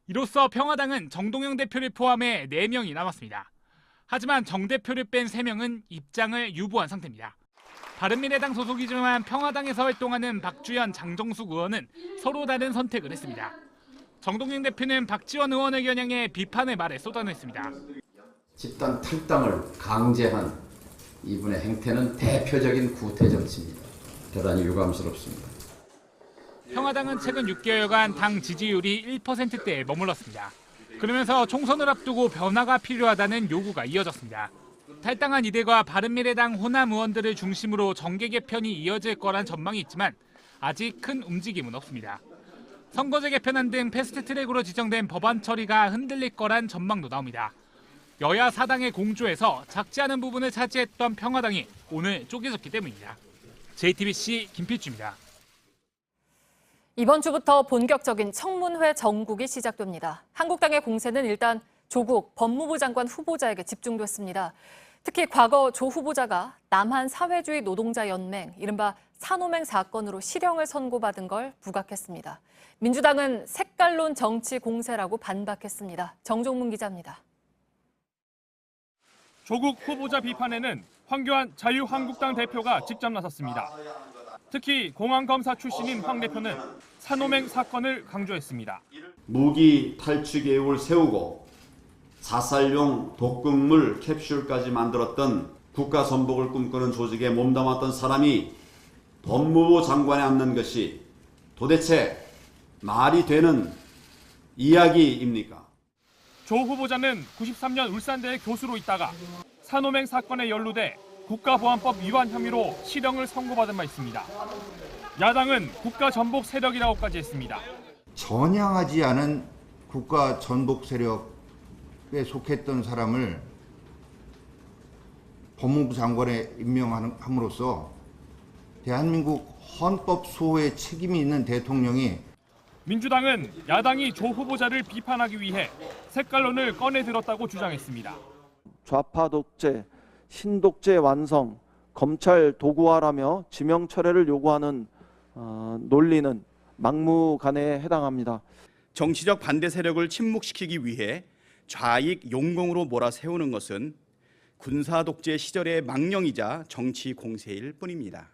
이로써 평화당은 정동영 대표를 포함해 4명이 남았습니다. 하지만 정 대표를 뺀 3명은 입장을 유보한 상태입니다. 바른미래당 소속이지만 평화당에서 활동하는 박주현, 장정숙 의원은 서로 다른 선택을 했습니다. 정동영 대표는 박지원 의원을 겨냥해 비판의 말에 쏟아냈습니다. 집단 탈당을 강제한 이분의 행태는 대표적인 구태 정치입니다. 대단히 유감스럽습니다. 평화당은 최근 6개월간 당 지지율이 1%대에 머물렀습니다. 그러면서 총선을 앞두고 변화가 필요하다는 요구가 이어졌습니다. 탈당한 이들과 바른미래당 호남 의원들을 중심으로 정계 개편이 이어질 거란 전망이 있지만 아직 큰 움직임은 없습니다. 선거제 개편안 등 패스트트랙으로 지정된 법안 처리가 흔들릴 거란 전망도 나옵니다. 여야 사당의 공조에서 작지 않은 부분을 차지했던 평화당이 오늘 쪼개졌기 때문입니다. JTBC 김필주입니다. 이번 주부터 본격적인 청문회 정국이 시작됩니다. 한국당의 공세는 일단 조국 법무부 장관 후보자에게 집중됐습니다. 특히 과거 조 후보자가 남한 사회주의 노동자 연맹, 이른바 산호맹 사건으로 실형을 선고받은 걸 부각했습니다. 민주당은 색깔론 정치 공세라고 반박했습니다. 정종문 기자입니다. 조국 후보자 비판에는 황교안 자유한국당 대표가 직접 나섰습니다. 특히 공안검사 출신인 황 대표는 산호맹 사건을 강조했습니다. 무기 탈취 계획을 세우고 자살용 독극물 캡슐까지 만들었던 국가선복을 꿈꾸는 조직에 몸담았던 사람이 법무부 장관에 앉는 것이 도대체 말이 되는 이야기입니까? 조 후보자는 93년 울산대의 교수로 있다가 산호맹 사건에 연루돼 국가보안법 위반 혐의로 실형을 선고받은 바 있습니다. 야당은 국가전복 세력이라고까지 했습니다. 전향하지 않은 국가전복 세력에 속했던 사람을 법무부 장관에 임명함으로써 대한민국 헌법 수호에 책임이 있는 대통령이 민주당은 야당이 조 후보자를 비판하기 위해 색깔론을 꺼내 들었다고 주장했습니다. 좌파 독재, 신독재 완성, 검찰 도구화라며 지명 철회를 요구하는 논리는 막무가내에 해당합니다. 정치적 반대 세력을 침묵시키기 위해 좌익 용공으로 몰아세우는 것은 군사 독재 시절의 망령이자 정치 공세일 뿐입니다.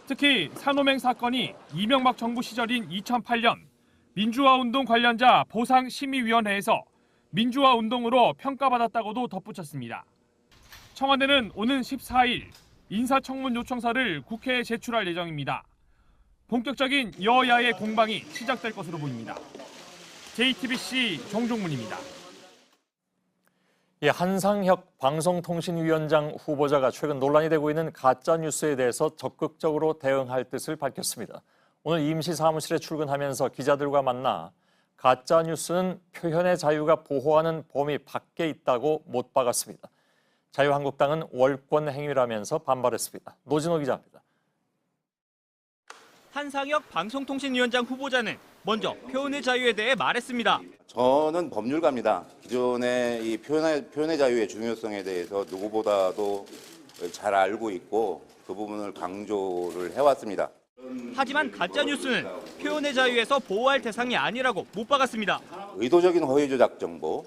특히 산호맹 사건이 이명박 정부 시절인 2008년 민주화운동 관련자 보상심의위원회에서 민주화운동으로 평가받았다고도 덧붙였습니다. 청와대는 오는 14일 인사청문 요청서를 국회에 제출할 예정입니다. 본격적인 여야의 공방이 시작될 것으로 보입니다. JTBC 정종문입니다. 한상혁 방송통신위원장 후보자가 최근 논란이 되고 있는 가짜뉴스에 대해서 적극적으로 대응할 뜻을 밝혔습니다. 오늘 임시 사무실에 출근하면서 기자들과 만나 가짜뉴스는 표현의 자유가 보호하는 범위 밖에 있다고 못 박았습니다. 자유한국당은 월권 행위라면서 반발했습니다. 노진호 기자입니다. 한상혁 방송통신위원장 후보자는 먼저 표현의 자유에 대해 말했습니다. 저는 법률가입니다. 기존의 이 표현의 자유의 중요성에 대해서 누구보다도 잘 알고 있고 그 부분을 강조를 해왔습니다. 하지만 가짜뉴스는 표현의 자유에서 보호할 대상이 아니라고 못 박았습니다. 의도적인 허위 조작 정보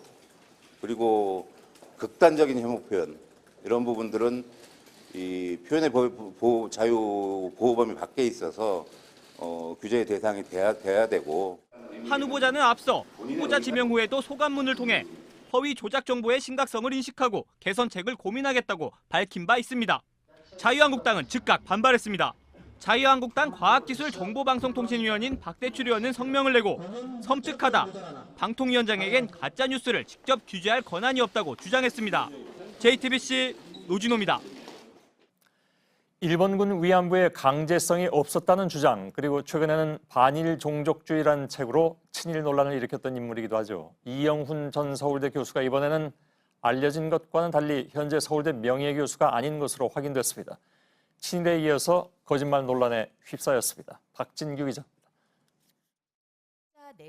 그리고 극단적인 혐오 표현 이런 부분들은 이 표현의 자유 보호 범위 밖에 있어서 규제의 대상이 돼야 되고. 한 후보자는 앞서 후보자 지명 후에도 소감문을 통해 허위 조작 정보의 심각성을 인식하고 개선책을 고민하겠다고 밝힌 바 있습니다. 자유한국당은 즉각 반발했습니다. 자유한국당 과학기술정보방송통신위원인 박대출 의원은 성명을 내고 섬뜩하다. 방통위원장에겐 가짜뉴스를 직접 규제할 권한이 없다고 주장했습니다. JTBC 노진호입니다. 일본군 위안부의 강제성이 없었다는 주장, 그리고 최근에는 반일 종족주의라는 책으로 친일 논란을 일으켰던 인물이기도 하죠. 이영훈 전 서울대 교수가 이번에는 알려진 것과는 달리 현재 서울대 명예교수가 아닌 것으로 확인됐습니다. 친일에 이어서 거짓말 논란에 휩싸였습니다. 박진규 기자입니다.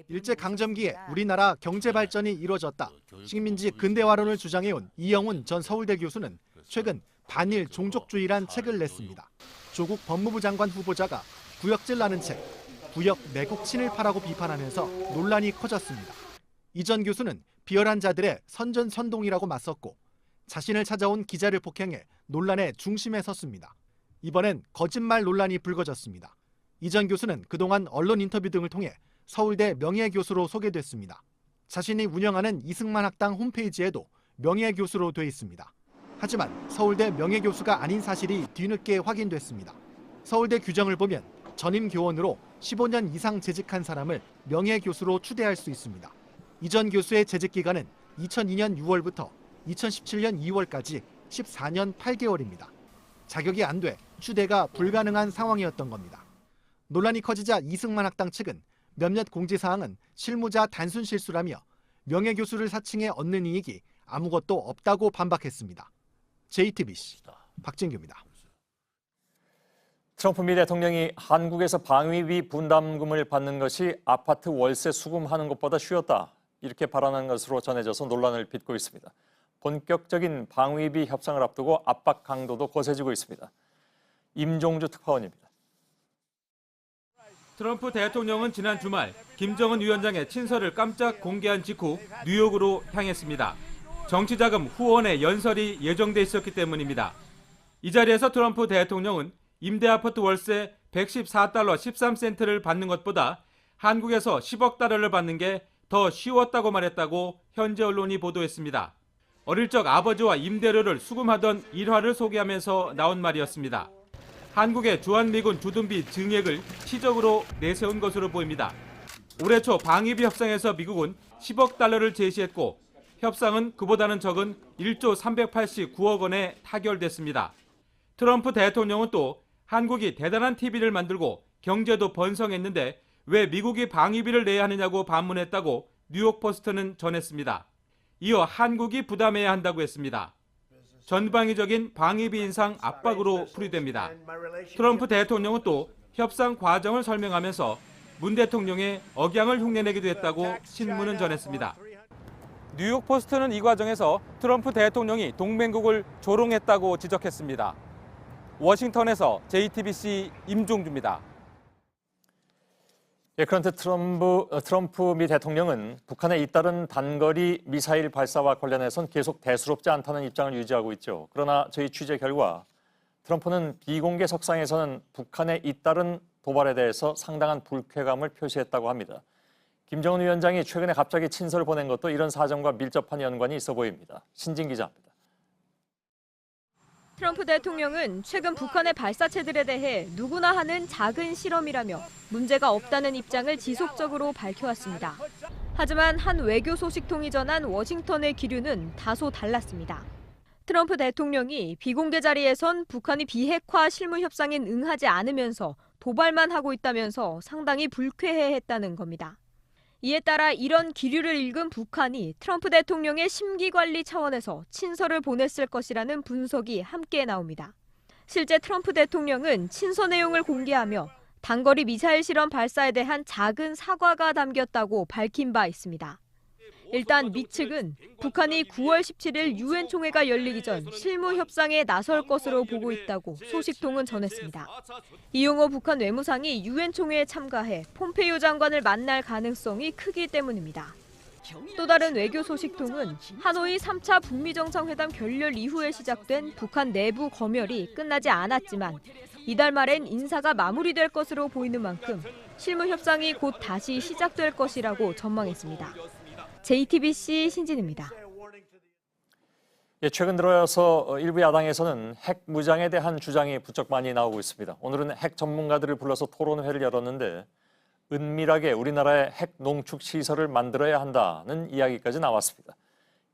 일제강점기에 우리나라 경제발전이 이루어졌다. 식민지 근대화론을 주장해온 이영훈 전 서울대 교수는 최근 반일 종족주의란 책을 냈습니다. 조국 법무부 장관 후보자가 구역질라는 책, 구역 매국 친일파라고 비판하면서 논란이 커졌습니다. 이 전 교수는 비열한 자들의 선전선동이라고 맞섰고 자신을 찾아온 기자를 폭행해 논란의 중심에 섰습니다. 이번엔 거짓말 논란이 불거졌습니다. 이 전 교수는 그동안 언론 인터뷰 등을 통해 서울대 명예교수로 소개됐습니다. 자신이 운영하는 이승만 학당 홈페이지에도 명예교수로 돼 있습니다. 하지만 서울대 명예교수가 아닌 사실이 뒤늦게 확인됐습니다. 서울대 규정을 보면 전임 교원으로 15년 이상 재직한 사람을 명예교수로 추대할 수 있습니다. 이 전 교수의 재직 기간은 2002년 6월부터 2017년 2월까지 14년 8개월입니다. 자격이 안 돼 추대가 불가능한 상황이었던 겁니다. 논란이 커지자 이승만 학당 측은 몇몇 공지사항은 실무자 단순 실수라며 명예교수를 사칭해 얻는 이익이 아무것도 없다고 반박했습니다. JTBC 박진규입니다. 트럼프 미 대통령이 한국에서 방위비 분담금을 받는 것이 아파트 월세 수금하는 것보다 쉬웠다, 이렇게 발언한 것으로 전해져서 논란을 빚고 있습니다. 본격적인 방위비 협상을 앞두고 압박 강도도 거세지고 있습니다. 임종주 특파원입니다. 트럼프 대통령은 지난 주말 김정은 위원장의 친서를 깜짝 공개한 직후 뉴욕으로 향했습니다. 정치자금 후원의 연설이 예정돼 있었기 때문입니다. 이 자리에서 트럼프 대통령은 임대아파트 월세 114달러 13센트를 받는 것보다 한국에서 10억 달러를 받는 게 더 쉬웠다고 말했다고 현지 언론이 보도했습니다. 어릴 적 아버지와 임대료를 수금하던 일화를 소개하면서 나온 말이었습니다. 한국의 주한미군 주둔비 증액을 시적으로 내세운 것으로 보입니다. 올해 초 방위비 협상에서 미국은 10억 달러를 제시했고 협상은 그보다는 적은 1조 389억 원에 타결됐습니다. 트럼프 대통령은 또 한국이 대단한 TV를 만들고 경제도 번성했는데 왜 미국이 방위비를 내야 하느냐고 반문했다고 뉴욕포스트는 전했습니다. 이어 한국이 부담해야 한다고 했습니다. 전방위적인 방위비 인상 압박으로 풀이됩니다. 트럼프 대통령은 또 협상 과정을 설명하면서 문 대통령의 억양을 흉내내기도 했다고 신문은 전했습니다. 뉴욕포스트는 이 과정에서 트럼프 대통령이 동맹국을 조롱했다고 지적했습니다. 워싱턴에서 JTBC 임종주입니다. 그런데 트럼프 미 대통령은 북한의 잇따른 단거리 미사일 발사와 관련해선 계속 대수롭지 않다는 입장을 유지하고 있죠. 그러나 저희 취재 결과 트럼프는 비공개 석상에서는 북한의 잇따른 도발에 대해서 상당한 불쾌감을 표시했다고 합니다. 김정은 위원장이 최근에 갑자기 친서를 보낸 것도 이런 사정과 밀접한 연관이 있어 보입니다. 신진 기자입니다. 트럼프 대통령은 최근 북한의 발사체들에 대해 누구나 하는 작은 실험이라며 문제가 없다는 입장을 지속적으로 밝혀왔습니다. 하지만 한 외교 소식통이 전한 워싱턴의 기류는 다소 달랐습니다. 트럼프 대통령이 비공개 자리에선 북한이 비핵화 실무 협상에 응하지 않으면서 도발만 하고 있다면서 상당히 불쾌해했다는 겁니다. 이에 따라 이런 기류를 읽은 북한이 트럼프 대통령의 심기관리 차원에서 친서를 보냈을 것이라는 분석이 함께 나옵니다. 실제 트럼프 대통령은 친서 내용을 공개하며 단거리 미사일 실험 발사에 대한 작은 사과가 담겼다고 밝힌 바 있습니다. 일단 미 측은 북한이 9월 17일 유엔 총회가 열리기 전 실무 협상에 나설 것으로 보고 있다고 소식통은 전했습니다. 이용호 북한 외무상이 유엔 총회에 참가해 폼페이오 장관을 만날 가능성이 크기 때문입니다. 또 다른 외교 소식통은 하노이 3차 북미 정상회담 결렬 이후에 시작된 북한 내부 검열이 끝나지 않았지만 이달 말엔 인사가 마무리될 것으로 보이는 만큼 실무 협상이 곧 다시 시작될 것이라고 전망했습니다. JTBC 신진입니다. 최근 들어서 일부 야당에서는 핵 무장에 대한 주장이 부쩍 많이 나오고 있습니다. 오늘은 핵 전문가들을 불러서 토론회를 열었는데 은밀하게 우리나라의 핵 농축 시설을 만들어야 한다는 이야기까지 나왔습니다.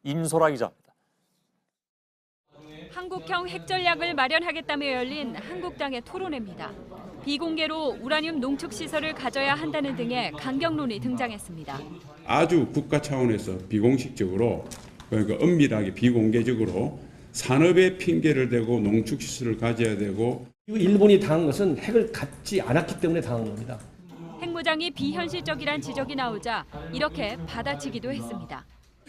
임소라 기자입니다. 한국형 핵 전략을 마련하겠다며 열린 한국당의 토론회입니다. 비공개로 우라늄 농축 시설을 가져야 한다는 등의 강경론이 등장했습니다. 아주 국가 차원에서 비공식적으로 그러니까 은밀하게 비공개적으로 산업에 핑계를 대고 농축 시설을 가져야 되고 일본이 당한 것은 핵을 갖지 않았기 때문에 당한 겁니다. 핵무장이 비현실적이란 지적이 나오자 이렇게 받아치기도 했습니다.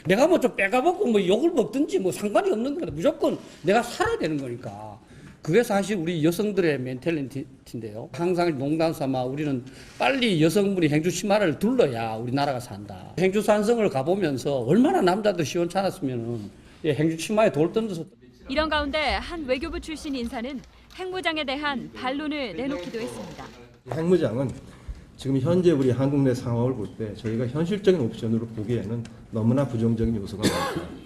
내가 뭐 좀 빼가먹고 뭐 욕을 먹든지 뭐 상관이 없는 거다. 무조건 내가 살아야 되는 거니까. 그게 사실 우리 여성들의 멘탈리티인데요. 항상 농담 삼아 우리는 빨리 여성분이 행주 치마를 둘러야 우리나라가 산다. 행주 산성을 가보면서 얼마나 남자들 시원찮았으면 행주 치마에 돌 던져서. 이런 가운데 한 외교부 출신 인사는 핵무장에 대한 반론을 내놓기도 했습니다. 핵무장은 지금 현재 우리 한국 내 상황을 볼 때 저희가 현실적인 옵션으로 보기에는 너무나 부정적인 요소가 많습니다.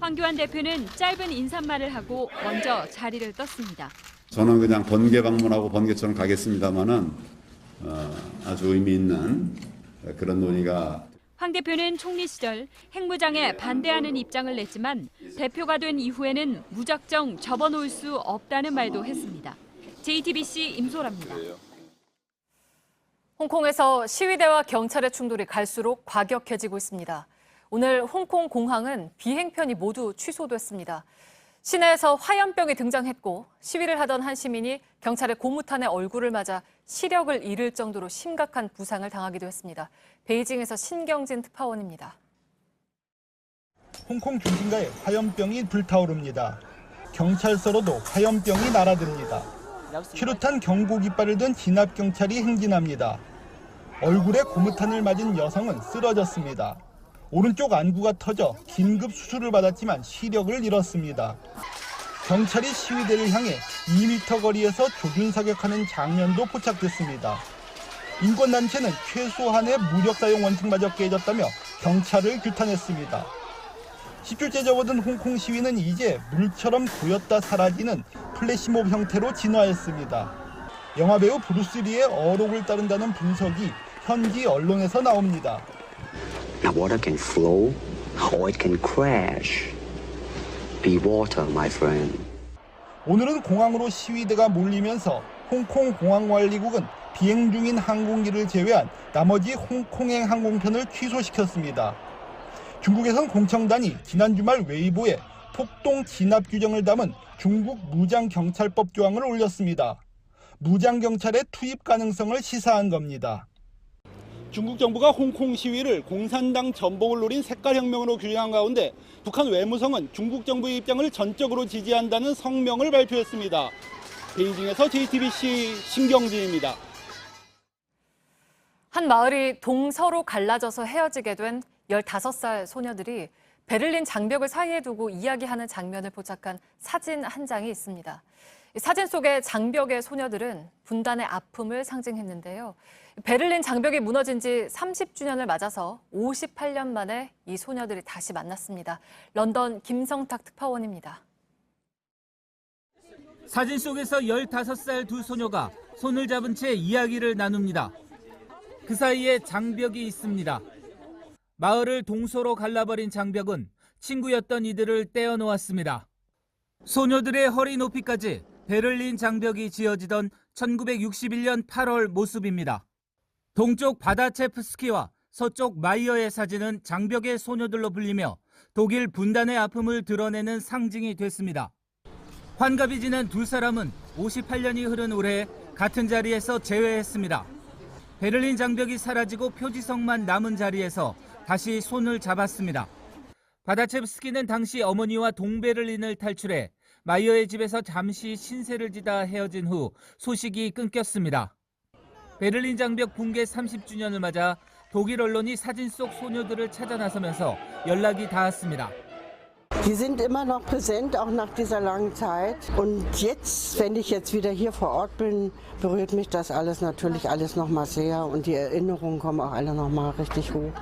황교안 대표는 짧은 인사말을 하고 먼저 자리를 떴습니다. 저는 그냥 번개 방문하고 번개처럼 가겠습니다만은 아주 의미 있는 그런 논의가. 황 대표는 총리 시절 핵무장에 반대하는 입장을 냈지만 대표가 된 이후에는 무작정 접어놓을 수 없다는 말도 했습니다. JTBC 임소라입니다. 홍콩에서 시위대와 경찰의 충돌이 갈수록 과격해지고 있습니다. 오늘 홍콩 공항은 비행편이 모두 취소됐습니다. 시내에서 화염병이 등장했고 시위를 하던 한 시민이 경찰의 고무탄에 얼굴을 맞아 시력을 잃을 정도로 심각한 부상을 당하기도 했습니다. 베이징에서 신경진 특파원입니다. 홍콩 중심가에 화염병이 불타오릅니다. 경찰서로도 화염병이 날아듭니다. 최루탄 경고 깃발을 든 진압 경찰이 행진합니다. 얼굴에 고무탄을 맞은 여성은 쓰러졌습니다. 오른쪽 안구가 터져 긴급 수술을 받았지만 시력을 잃었습니다. 경찰이 시위대를 향해 2m 거리에서 조준 사격하는 장면도 포착됐습니다. 인권단체는 최소한의 무력 사용 원칙마저 깨졌다며 경찰을 규탄했습니다. 10주째 접어든 홍콩 시위는 이제 물처럼 고였다 사라지는 플래시몹 형태로 진화했습니다. 영화배우 브루스리의 어록을 따른다는 분석이 현지 언론에서 나옵니다. Now water can flow or it can crash. Be water, my friend. 오늘은 공항으로 시위대가 몰리면서 홍콩 공항관리국은 비행 중인 항공기를 제외한 나머지 홍콩행 항공편을 취소시켰습니다. 중국에선 공청단이 지난 주말 웨이보에 폭동 진압 규정을 담은 중국 무장경찰법 조항을 올렸습니다. 무장경찰의 투입 가능성을 시사한 겁니다. 중국 정부가 홍콩 시위를 공산당 전복을 노린 색깔혁명으로 규정한 가운데 북한 외무성은 중국 정부의 입장을 전적으로 지지한다는 성명을 발표했습니다. 베이징에서 JTBC 신경진입니다. 한 마을이 동서로 갈라져서 헤어지게 된 15살 소녀들이 베를린 장벽을 사이에 두고 이야기하는 장면을 포착한 사진 한 장이 있습니다. 사진 속의 장벽의 소녀들은 분단의 아픔을 상징했는데요. 베를린 장벽이 무너진 지 30주년을 맞아서 58년 만에 이 소녀들이 다시 만났습니다. 런던 김성탁 특파원입니다. 사진 속에서 15살 두 소녀가 손을 잡은 채 이야기를 나눕니다. 그 사이에 장벽이 있습니다. 마을을 동서로 갈라버린 장벽은 친구였던 이들을 떼어놓았습니다. 소녀들의 허리 높이까지 베를린 장벽이 지어지던 1961년 8월 모습입니다. 동쪽 바다체프스키와 서쪽 마이어의 사진은 장벽의 소녀들로 불리며 독일 분단의 아픔을 드러내는 상징이 됐습니다. 환갑이 지난 두 사람은 58년이 흐른 올해 같은 자리에서 재회했습니다. 베를린 장벽이 사라지고 표지성만 남은 자리에서 다시 손을 잡았습니다. 바다체프스키는 당시 어머니와 동베를린을 탈출해 마이어의 집에서 잠시 신세를 지다 헤어진 후 소식이 끊겼습니다. 베를린 장벽 붕괴 30주년을 맞아 독일 언론이 사진 속 소녀들을 찾아 나서면서 연락이 닿았습니다. Die sind immer noch präsent, auch nach dieser langen Zeit. Und jetzt, wenn ich jetzt wieder hier vor Ort bin, berührt mich das alles natürlich alles noch mal sehr und die Erinnerungen kommen auch alle noch mal richtig hoch.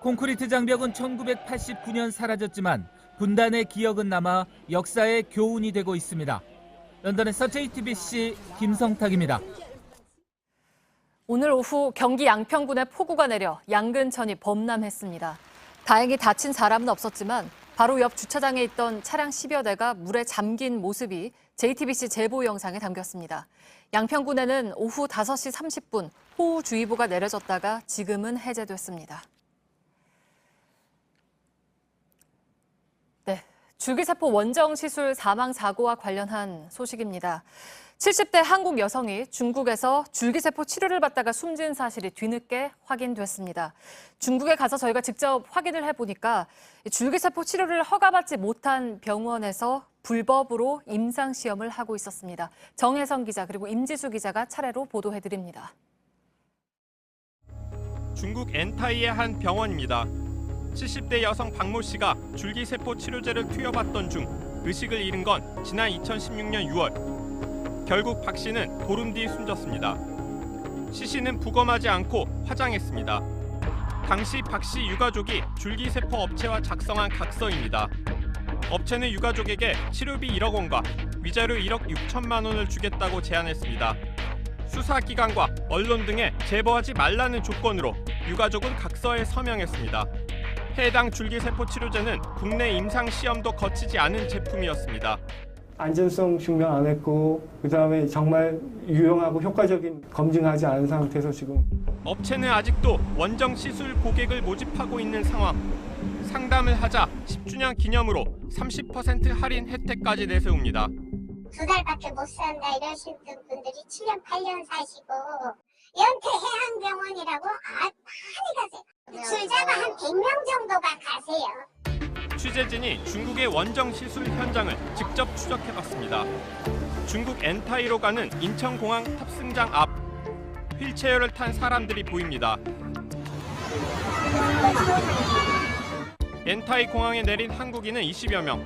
콘크리트 장벽은 1989년 사라졌지만 분단의 기억은 남아 역사의 교훈이 되고 있습니다. 런던에서 JTBC 김성탁입니다. 오늘 오후 경기 양평군에 폭우가 내려 양근천이 범람했습니다. 다행히 다친 사람은 없었지만 바로 옆 주차장에 있던 차량 10여 대가 물에 잠긴 모습이 JTBC 제보 영상에 담겼습니다. 양평군에는 오후 5시 30분 호우주의보가 내려졌다가 지금은 해제됐습니다. 네, 줄기세포 원정시술 사망 사고와 관련한 소식입니다. 70대 한국 여성이 중국에서 줄기세포 치료를 받다가 숨진 사실이 뒤늦게 확인됐습니다. 중국에 가서 저희가 직접 확인을 해보니까 줄기세포 치료를 허가받지 못한 병원에서 불법으로 임상시험을 하고 있었습니다. 정혜성 기자 그리고 임지수 기자가 차례로 보도해드립니다. 중국 엔타이의 한 병원입니다. 70대 여성 박모 씨가 줄기세포 치료제를 투여받던 중 의식을 잃은 건 지난 2016년 6월. 결국 박 씨는 보름 뒤 숨졌습니다. 씨 씨는 부검하지 않고 화장했습니다. 당시 박 씨 유가족이 줄기세포 업체와 작성한 각서입니다. 업체는 유가족에게 치료비 1억 원과 위자료 1억 6천만 원을 주겠다고 제안했습니다. 수사기관과 언론 등에 제보하지 말라는 조건으로 유가족은 각서에 서명했습니다. 해당 줄기세포 치료제는 국내 임상시험도 거치지 않은 제품이었습니다. 안전성 증명 안 했고 그다음에 정말 유용하고 효과적인 검증하지 않은 상태에서 지금 업체는 아직도 원정 시술 고객을 모집하고 있는 상황. 상담을 하자 10주년 기념으로 30% 할인 혜택까지 내세웁니다. 2달밖에 못 산다 이러시는 분들이 7년 8년 사시고 연태 해안병원이라고 많이 가세요. 출자가 한 100명 정도가 가세요. 취재진이 중국의 원정 시술 현장을 직접 추적해봤습니다. 중국 엔타이로 가는 인천공항 탑승장 앞 휠체어를 탄 사람들이 보입니다. 엔타이 공항에 내린 한국인은 20여 명.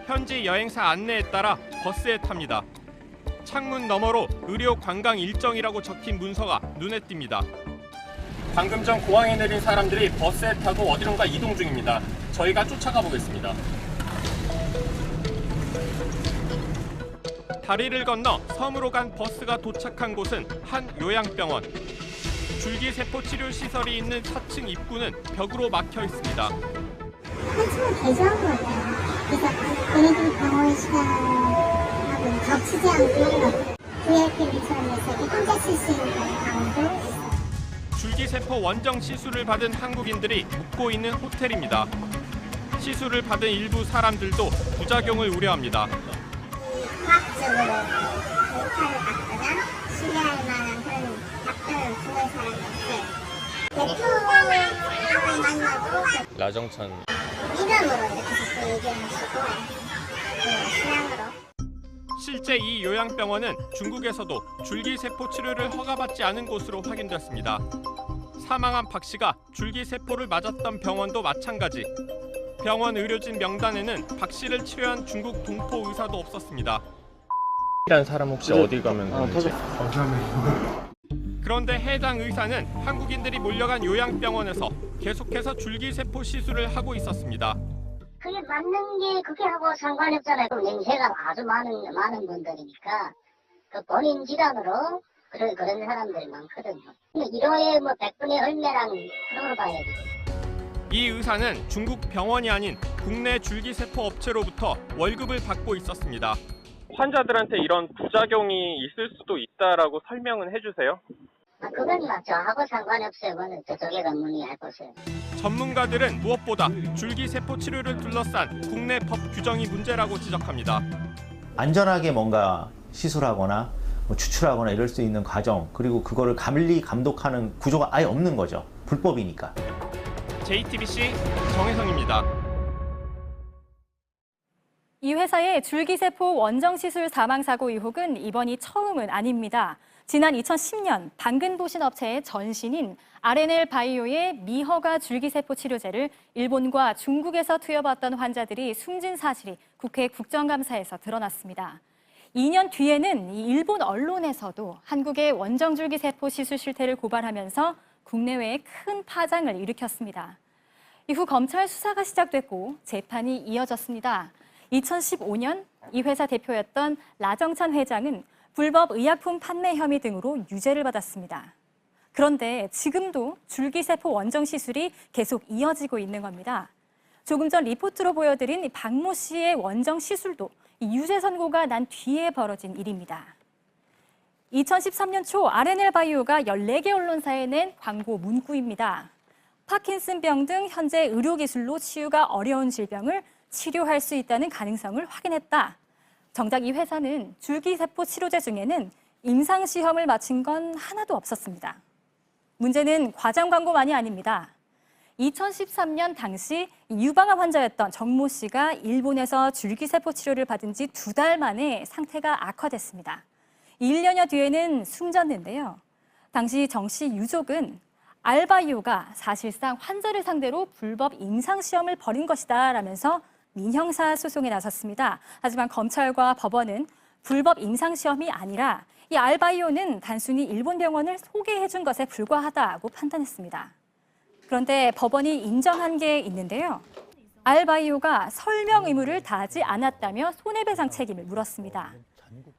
현지 여행사 안내에 따라 버스에 탑니다. 창문 너머로 의료 관광 일정이라고 적힌 문서가 눈에 띕니다. 방금 전 공항에 내린 사람들이 버스에 타고 어디론가 이동 중입니다. 저희가 쫓아가 보겠습니다. 다리를 건너 섬으로 간 버스가 도착한 곳은 한 요양병원. 줄기세포 치료 시설이 있는 4층 입구는 벽으로 막혀 있습니다. 한층을 개조한 거예요. 그래서 얘네들이 병원 시간하고 겹치지 않고 VIP 미션에서 혼자 쓸 수 있는 방도 있어요. 줄기세포 원정 시술을 받은 한국인들이 묵고 있는 호텔입니다. 시술을 받은 일부 사람들도 부작용을 우려합니다. 과학적으로 결과를 받거나 신뢰할 만한 그런 답변을 주는 사람이 없어요. 대표를 만나도 라정찬 믿음으로 이렇게 자꾸 얘기하시고 신앙으로. 실제 이 요양병원은 중국에서도 줄기세포 치료를 허가받지 않은 곳으로 확인됐습니다. 사망한 박 씨가 줄기세포를 맞았던 병원도 마찬가지. 병원 의료진 명단에는 박 씨를 치료한 중국 동포 의사도 없었습니다. 이란 사람 혹시 어디 가면 되는지? 그런데 해당 의사는 한국인들이 몰려간 요양병원에서 계속해서 줄기세포 시술을 하고 있었습니다. 그게 맞는 게 그게 하고 상관이 없잖아요. 연세가 아주 많은 분들이니까 그 본인 질환으로 그런 사람들이 많거든요. 근데 1호에 뭐 100분의 얼매랑 그런 걸 봐야지. 이 의사는 중국 병원이 아닌 국내 줄기세포 업체로부터 월급을 받고 있었습니다. 환자들한테 이런 부작용이 있을 수도 있다라고 설명은 해주세요. 그건 저하고 상관이 없어요. 그건 저쪽에 문의할 것이에요. 전문가들은 무엇보다 줄기세포 치료를 둘러싼 국내 법 규정이 문제라고 지적합니다. 안전하게 뭔가 시술하거나 추출하거나 이럴 수 있는 과정, 그리고 그거를 감리 감독하는 구조가 아예 없는 거죠. 불법이니까. JTBC 정혜성입니다. 이 회사의 줄기세포 원정시술 사망사고 의혹은 이번이 처음은 아닙니다. 지난 2010년 당근도신 업체의 전신인 RNL 바이오의 미허가 줄기세포 치료제를 일본과 중국에서 투여받던 환자들이 숨진 사실이 국회 국정감사에서 드러났습니다. 2년 뒤에는 이 일본 언론에서도 한국의 원정줄기세포 시술 실태를 고발하면서 국내외에 큰 파장을 일으켰습니다. 이후 검찰 수사가 시작됐고 재판이 이어졌습니다. 2015년 이 회사 대표였던 라정찬 회장은 불법 의약품 판매 혐의 등으로 유죄를 받았습니다. 그런데 지금도 줄기세포 원정 시술이 계속 이어지고 있는 겁니다. 조금 전 리포트로 보여드린 박모 씨의 원정 시술도 유죄 선고가 난 뒤에 벌어진 일입니다. 2013년 초 RNL 바이오가 14개 언론사에 낸 광고 문구입니다. 파킨슨병 등 현재 의료기술로 치유가 어려운 질병을 치료할 수 있다는 가능성을 확인했다. 정작 이 회사는 줄기세포 치료제 중에는 임상시험을 마친 건 하나도 없었습니다. 문제는 과장 광고만이 아닙니다. 2013년 당시 유방암 환자였던 정모 씨가 일본에서 줄기세포 치료를 받은 지 2달 만에 상태가 악화됐습니다. 1년여 뒤에는 숨졌는데요. 당시 정 씨 유족은 알바이오가 사실상 환자를 상대로 불법 임상시험을 벌인 것이다 라면서 민형사 소송에 나섰습니다. 하지만 검찰과 법원은 불법 임상시험이 아니라 이 알바이오는 단순히 일본 병원을 소개해준 것에 불과하다고 판단했습니다. 그런데 법원이 인정한 게 있는데요. 알바이오가 설명 의무를 다하지 않았다며 손해배상 책임을 물었습니다.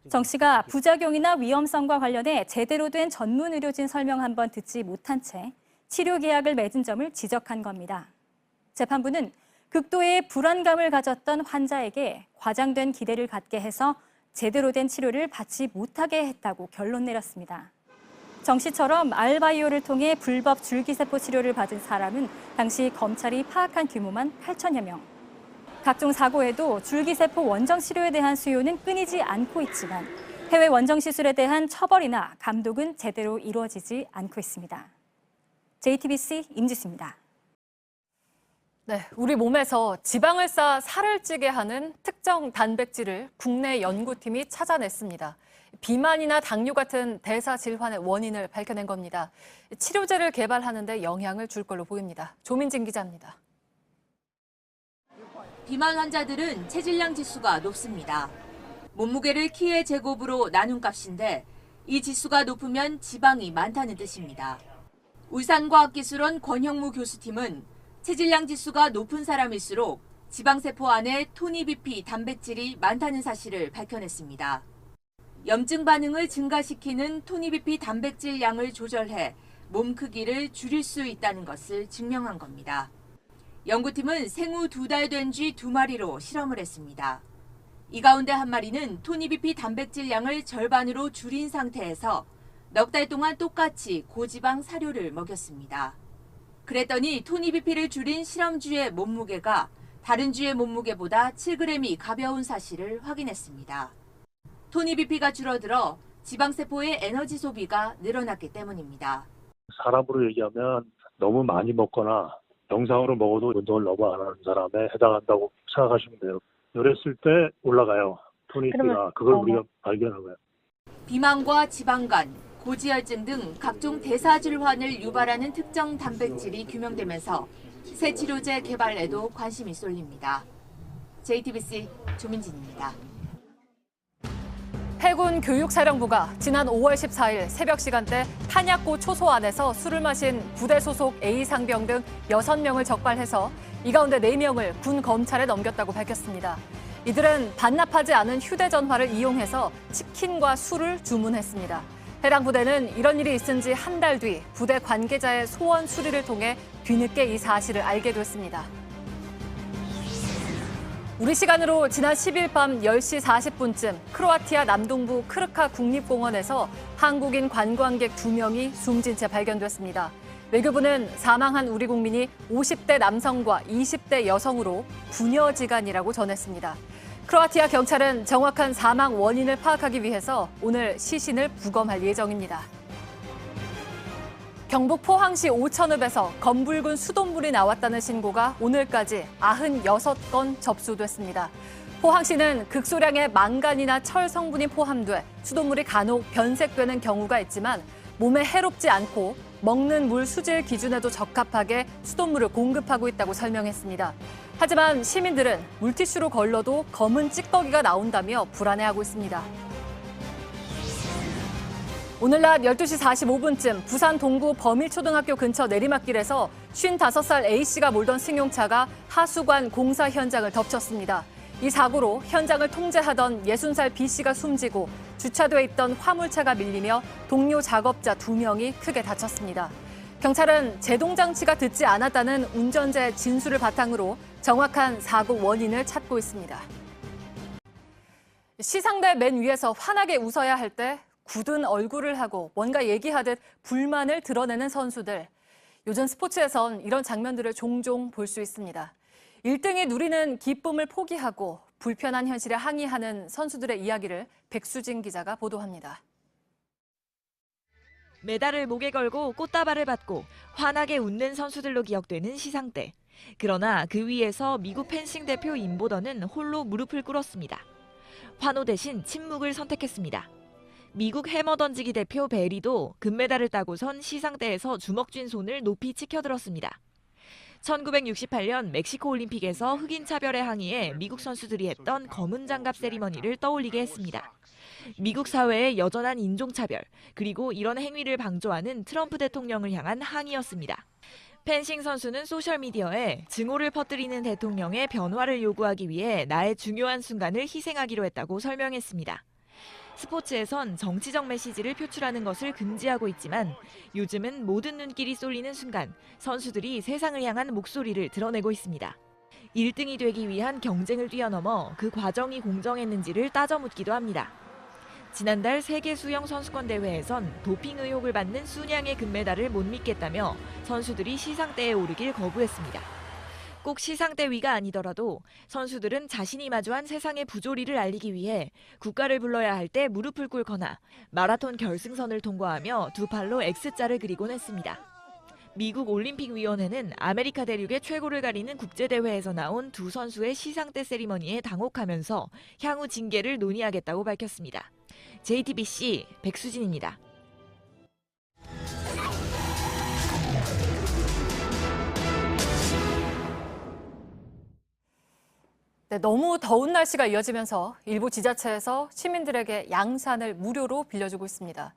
정 씨가 부작용이나 위험성과 관련해 제대로 된 전문 의료진 설명 한번 듣지 못한 채 치료 계약을 맺은 점을 지적한 겁니다. 재판부는 극도의 불안감을 가졌던 환자에게 과장된 기대를 갖게 해서 제대로 된 치료를 받지 못하게 했다고 결론 내렸습니다. 정 씨처럼 알바이오를 통해 불법 줄기세포 치료를 받은 사람은 당시 검찰이 파악한 규모만 8천여 명. 각종 사고에도 줄기세포 원정 치료에 대한 수요는 끊이지 않고 있지만 해외 원정 시술에 대한 처벌이나 감독은 제대로 이루어지지 않고 있습니다. JTBC 임지수입니다. 네, 우리 몸에서 지방을 쌓아 살을 찌게 하는 특정 단백질을 국내 연구팀이 찾아냈습니다. 비만이나 당뇨 같은 대사 질환의 원인을 밝혀낸 겁니다. 치료제를 개발하는 데 영향을 줄 걸로 보입니다. 조민진 기자입니다. 비만 환자들은 체질량 지수가 높습니다. 몸무게를 키의 제곱으로 나눈 값인데 이 지수가 높으면 지방이 많다는 뜻입니다. 울산과학기술원 권형무 교수팀은 체질량 지수가 높은 사람일수록 지방세포 안에 토니비피 단백질이 많다는 사실을 밝혀냈습니다. 염증 반응을 증가시키는 토니비피 단백질 양을 조절해 몸 크기를 줄일 수 있다는 것을 증명한 겁니다. 연구팀은 생후 2달 된 쥐 2마리로 실험을 했습니다. 이 가운데 한 마리는 토니비피 단백질 양을 절반으로 줄인 상태에서 넉 달 동안 똑같이 고지방 사료를 먹였습니다. 그랬더니 토니비피를 줄인 실험쥐의 몸무게가 다른 주의 몸무게보다 7g이 가벼운 사실을 확인했습니다. 토니 BP가 줄어들어 지방세포의 에너지 소비가 늘어났기 때문입니다. 사람으로 얘기하면 너무 많이 먹거나 정상으로 먹어도 운동을 너무 안 하는 사람에 해당한다고 생각하시면 돼요. 열했을 때 올라가요. 토니 BP가. 그걸 우리가 발견하고요. 비만과 지방간, 고지혈증 등 각종 대사질환을 유발하는 특정 단백질이 규명되면서 새 치료제 개발에도 관심이 쏠립니다. JTBC 조민진입니다. 해군 교육사령부가 지난 5월 14일 새벽 시간대 탄약고 초소 안에서 술을 마신 부대 소속 A상병 등 6명을 적발해서 이 가운데 4명을 군 검찰에 넘겼다고 밝혔습니다. 이들은 반납하지 않은 휴대전화를 이용해서 치킨과 술을 주문했습니다. 해당 부대는 이런 일이 있은 지 한 달 뒤 부대 관계자의 소원 수리를 통해 뒤늦게 이 사실을 알게 됐습니다. 우리 시간으로 지난 10일 밤 10시 40분쯤 크로아티아 남동부 크르카 국립공원에서 한국인 관광객 2명이 숨진 채 발견됐습니다. 외교부는 사망한 우리 국민이 50대 남성과 20대 여성으로 부녀지간이라고 전했습니다. 크로아티아 경찰은 정확한 사망 원인을 파악하기 위해서 오늘 시신을 부검할 예정입니다. 경북 포항시 오천읍에서 검붉은 수돗물이 나왔다는 신고가 오늘까지 96건 접수됐습니다. 포항시는 극소량의 망간이나 철 성분이 포함돼 수돗물이 간혹 변색되는 경우가 있지만 몸에 해롭지 않고 먹는 물 수질 기준에도 적합하게 수돗물을 공급하고 있다고 설명했습니다. 하지만 시민들은 물티슈로 걸러도 검은 찌꺼기가 나온다며 불안해하고 있습니다. 오늘 낮 12시 45분쯤 부산 동구 범일초등학교 근처 내리막길에서 55살 A씨가 몰던 승용차가 하수관 공사 현장을 덮쳤습니다. 이 사고로 현장을 통제하던 60살 B씨가 숨지고 주차돼 있던 화물차가 밀리며 동료 작업자 2명이 크게 다쳤습니다. 경찰은 제동장치가 듣지 않았다는 운전자의 진술을 바탕으로 정확한 사고 원인을 찾고 있습니다. 시상대 맨 위에서 환하게 웃어야 할 때 굳은 얼굴을 하고 뭔가 얘기하듯 불만을 드러내는 선수들. 요즘 스포츠에선 이런 장면들을 종종 볼 수 있습니다. 1등이 누리는 기쁨을 포기하고 불편한 현실에 항의하는 선수들의 이야기를 백수진 기자가 보도합니다. 메달을 목에 걸고 꽃다발을 받고 환하게 웃는 선수들로 기억되는 시상대. 그러나 그 위에서 미국 펜싱 대표 임보던은 홀로 무릎을 꿇었습니다. 환호 대신 침묵을 선택했습니다. 미국 해머 던지기 대표 베리도 금메달을 따고선 시상대에서 주먹 쥔 손을 높이 치켜들었습니다. 1968년 멕시코 올림픽에서 흑인 차별에 항의해 미국 선수들이 했던 검은 장갑 세리머니를 떠올리게 했습니다. 미국 사회의 여전한 인종차별, 그리고 이런 행위를 방조하는 트럼프 대통령을 향한 항의였습니다. 펜싱 선수는 소셜미디어에 증오를 퍼뜨리는 대통령의 변화를 요구하기 위해 나의 중요한 순간을 희생하기로 했다고 설명했습니다. 스포츠에선 정치적 메시지를 표출하는 것을 금지하고 있지만 요즘은 모든 눈길이 쏠리는 순간 선수들이 세상을 향한 목소리를 드러내고 있습니다. 1등이 되기 위한 경쟁을 뛰어넘어 그 과정이 공정했는지를 따져 묻기도 합니다. 지난달 세계 수영 선수권 대회에선 도핑 의혹을 받는 순양의 금메달을 못 믿겠다며 선수들이 시상대에 오르길 거부했습니다. 꼭 시상대 위가 아니더라도 선수들은 자신이 마주한 세상의 부조리를 알리기 위해 국가를 불러야 할 때 무릎을 꿇거나 마라톤 결승선을 통과하며 두 팔로 X자를 그리곤 했습니다. 미국 올림픽위원회는 아메리카 대륙의 최고를 가리는 국제대회에서 나온 두 선수의 시상대 세리머니에 당혹하면서 향후 징계를 논의하겠다고 밝혔습니다. JTBC 백수진입니다. 네, 너무 더운 날씨가 이어지면서 일부 지자체에서 시민들에게 양산을 무료로 빌려주고 있습니다.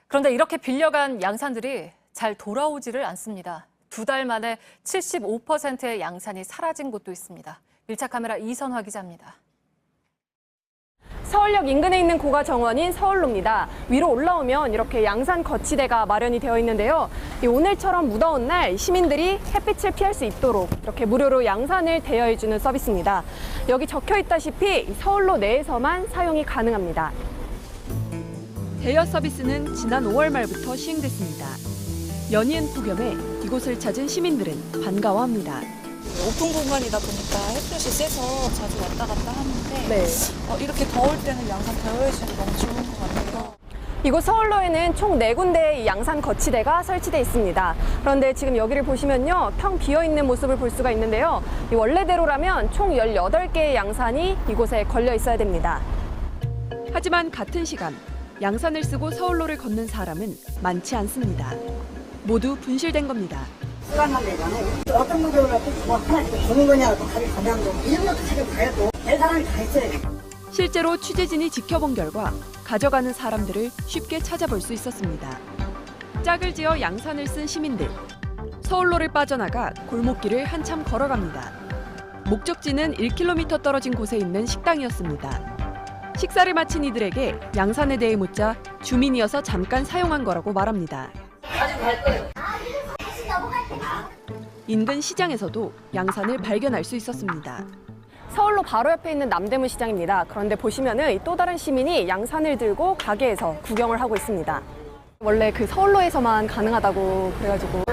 그런데 이렇게 빌려간 양산들이 잘 돌아오지를 않습니다. 2달 만에 75%의 양산이 사라진 곳도 있습니다. 밀착 카메라 이선화 기자입니다. 서울역 인근에 있는 고가 정원인 서울로입니다. 위로 올라오면 이렇게 양산 거치대가 마련이 되어 있는데요. 오늘처럼 무더운 날 시민들이 햇빛을 피할 수 있도록 이렇게 무료로 양산을 대여해주는 서비스입니다. 여기 적혀 있다시피 서울로 내에서만 사용이 가능합니다. 대여 서비스는 지난 5월 말부터 시행됐습니다. 연이은 폭염에 이곳을 찾은 시민들은 반가워합니다. 오픈 공간이다 보니까 햇볕이 세서 자주 왔다 갔다 하는데 네. 이렇게 더울 때는 양산 대여해주셔서 너무 좋은 것 같아요. 이곳 서울로에는 총 4군데의 양산 거치대가 설치돼 있습니다. 그런데 지금 여기를 보시면요, 텅 비어 있는 모습을 볼 수가 있는데요. 이 원래대로라면 총 18개의 양산이 이곳에 걸려 있어야 됩니다. 하지만 같은 시간 양산을 쓰고 서울로를 걷는 사람은 많지 않습니다. 모두 분실된 겁니다. 시간만 내잖아요. 어떤 분들은 뭐 하나씩 주는 거냐고 가게 가면 이런 것도 지금 가야도 될 사람이 다 있어야 돼. 실제로 취재진이 지켜본 결과 가져가는 사람들을 쉽게 찾아볼 수 있었습니다. 짝을 지어 양산을 쓴 시민들. 서울로를 빠져나가 골목길을 한참 걸어갑니다. 목적지는 1km 떨어진 곳에 있는 식당이었습니다. 식사를 마친 이들에게 양산에 대해 묻자 주민이어서 잠깐 사용한 거라고 말합니다. 인근 시장에서도 양산을 발견할 수 있었습니다. 서울로 바로 옆에 있는 남대문 시장입니다. 그런데 보시면은 또 다른 시민이 양산을 들고 가게에서 구경을 하고 있습니다. 원래 그 서울로에서만 가능하다고 그래가지고.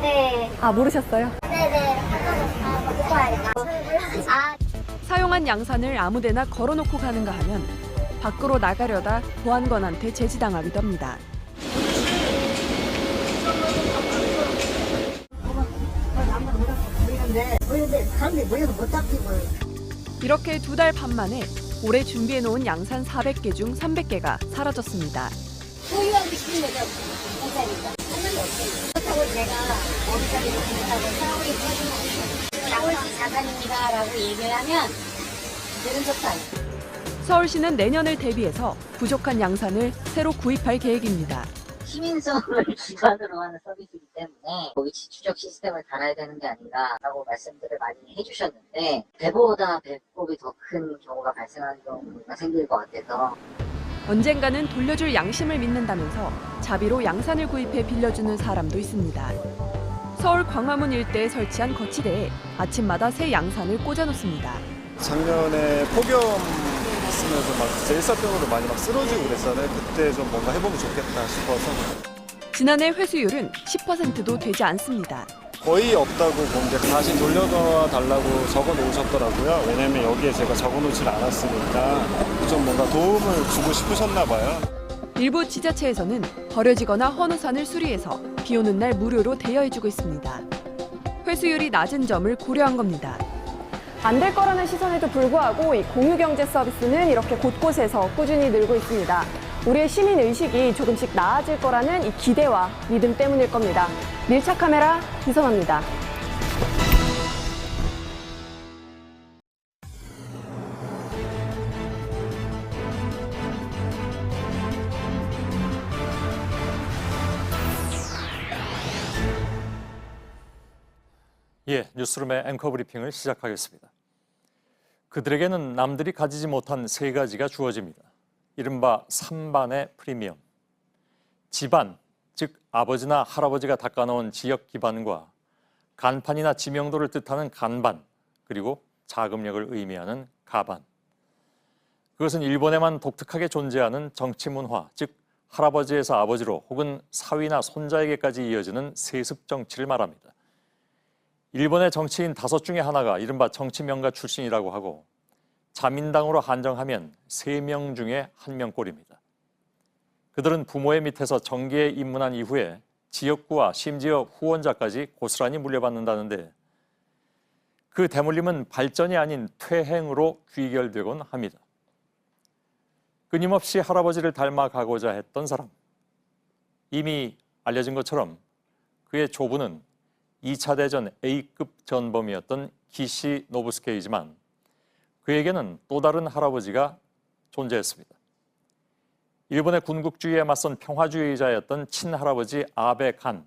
네. 아, 모르셨어요? 네네. 먹고 와야겠다. 사용한 양산을 아무데나 걸어놓고 가는가 하면 밖으로 나가려다 보안관한테 제지당하기도 합니다. 이렇게 2달 반 만에 올해 준비해놓은 양산 400개 중 300개가 사라졌습니다. 소유하고 싶은 거죠. 공사니까. 하는 없어요. 그렇다고 제가 어디까지 못한다고 사오리 나올지 자산입니다라고 얘기를 하면 들은 적도 아니에요. 서울시는 내년을 대비해서 부족한 양산을 새로 구입할 계획입니다. 시민성을 기반으로 하는 서비스이기 때문에 위치 추적 시스템을 달아야 되는 게 아닌가라고 말씀들을 많이 해주셨는데 배보다 배꼽이 더 큰 경우가 발생하는 경우가 생길 것 같아서 언젠가는 돌려줄 양심을 믿는다면서 자비로 양산을 구입해 빌려주는 사람도 있습니다. 서울 광화문 일대에 설치한 거치대에 아침마다 새 양산을 꽂아놓습니다. 작년에 폭염 있으면서 막 진짜 일사병으로 많이 막 쓰러지고 그랬잖아요. 그때 좀 뭔가 해보면 좋겠다 싶어서. 지난해 회수율은 10%도 되지 않습니다. 거의 없다고 본 게 다시 돌려놔 달라고 적어 놓으셨더라고요. 왜냐면 여기에 제가 적어 놓질 않았으니까 좀 뭔가 도움을 주고 싶으셨나 봐요. 일부 지자체에서는 버려지거나 헌우산을 수리해서 비 오는 날 무료로 대여해주고 있습니다. 회수율이 낮은 점을 고려한 겁니다. 안 될 거라는 시선에도 불구하고 이 공유경제 서비스는 이렇게 곳곳에서 꾸준히 늘고 있습니다. 우리의 시민 의식이 조금씩 나아질 거라는 이 기대와 믿음 때문일 겁니다. 밀착 카메라 이선아입니다. 예, 뉴스룸의 앵커 브리핑을 시작하겠습니다. 그들에게는 남들이 가지지 못한 3가지가 주어집니다. 이른바 3반의 프리미엄. 집안, 즉 아버지나 할아버지가 닦아놓은 지역 기반과 간판이나 지명도를 뜻하는 간반, 그리고 자금력을 의미하는 가반. 그것은 일본에만 독특하게 존재하는 정치 문화, 즉 할아버지에서 아버지로 혹은 사위나 손자에게까지 이어지는 세습 정치를 말합니다. 일본의 정치인 5 중에 하나가 이른바 정치명가 출신이라고 하고 자민당으로 한정하면 3명 중에 1명꼴입니다. 그들은 부모의 밑에서 정계에 입문한 이후에 지역구와 심지어 후원자까지 고스란히 물려받는다는데 그 대물림은 발전이 아닌 퇴행으로 귀결되곤 합니다. 끊임없이 할아버지를 닮아가고자 했던 사람. 이미 알려진 것처럼 그의 조부는 2차 대전 A급 전범이었던 기시 노부스케이지만 그에게는 또 다른 할아버지가 존재했습니다. 일본의 군국주의에 맞선 평화주의자였던 친할아버지 아베 간.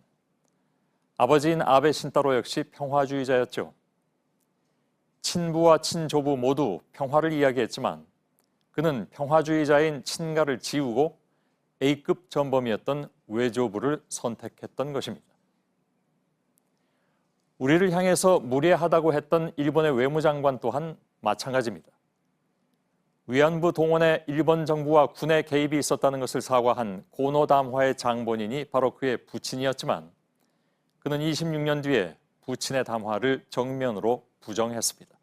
아버지인 아베 신타로 역시 평화주의자였죠. 친부와 친조부 모두 평화를 이야기했지만 그는 평화주의자인 친가를 지우고 A급 전범이었던 외조부를 선택했던 것입니다. 우리를 향해서 무례하다고 했던 일본의 외무장관 또한 마찬가지입니다. 위안부 동원에 일본 정부와 군의 개입이 있었다는 것을 사과한 고노담화의 장본인이 바로 그의 부친이었지만 그는 26년 뒤에 부친의 담화를 정면으로 부정했습니다.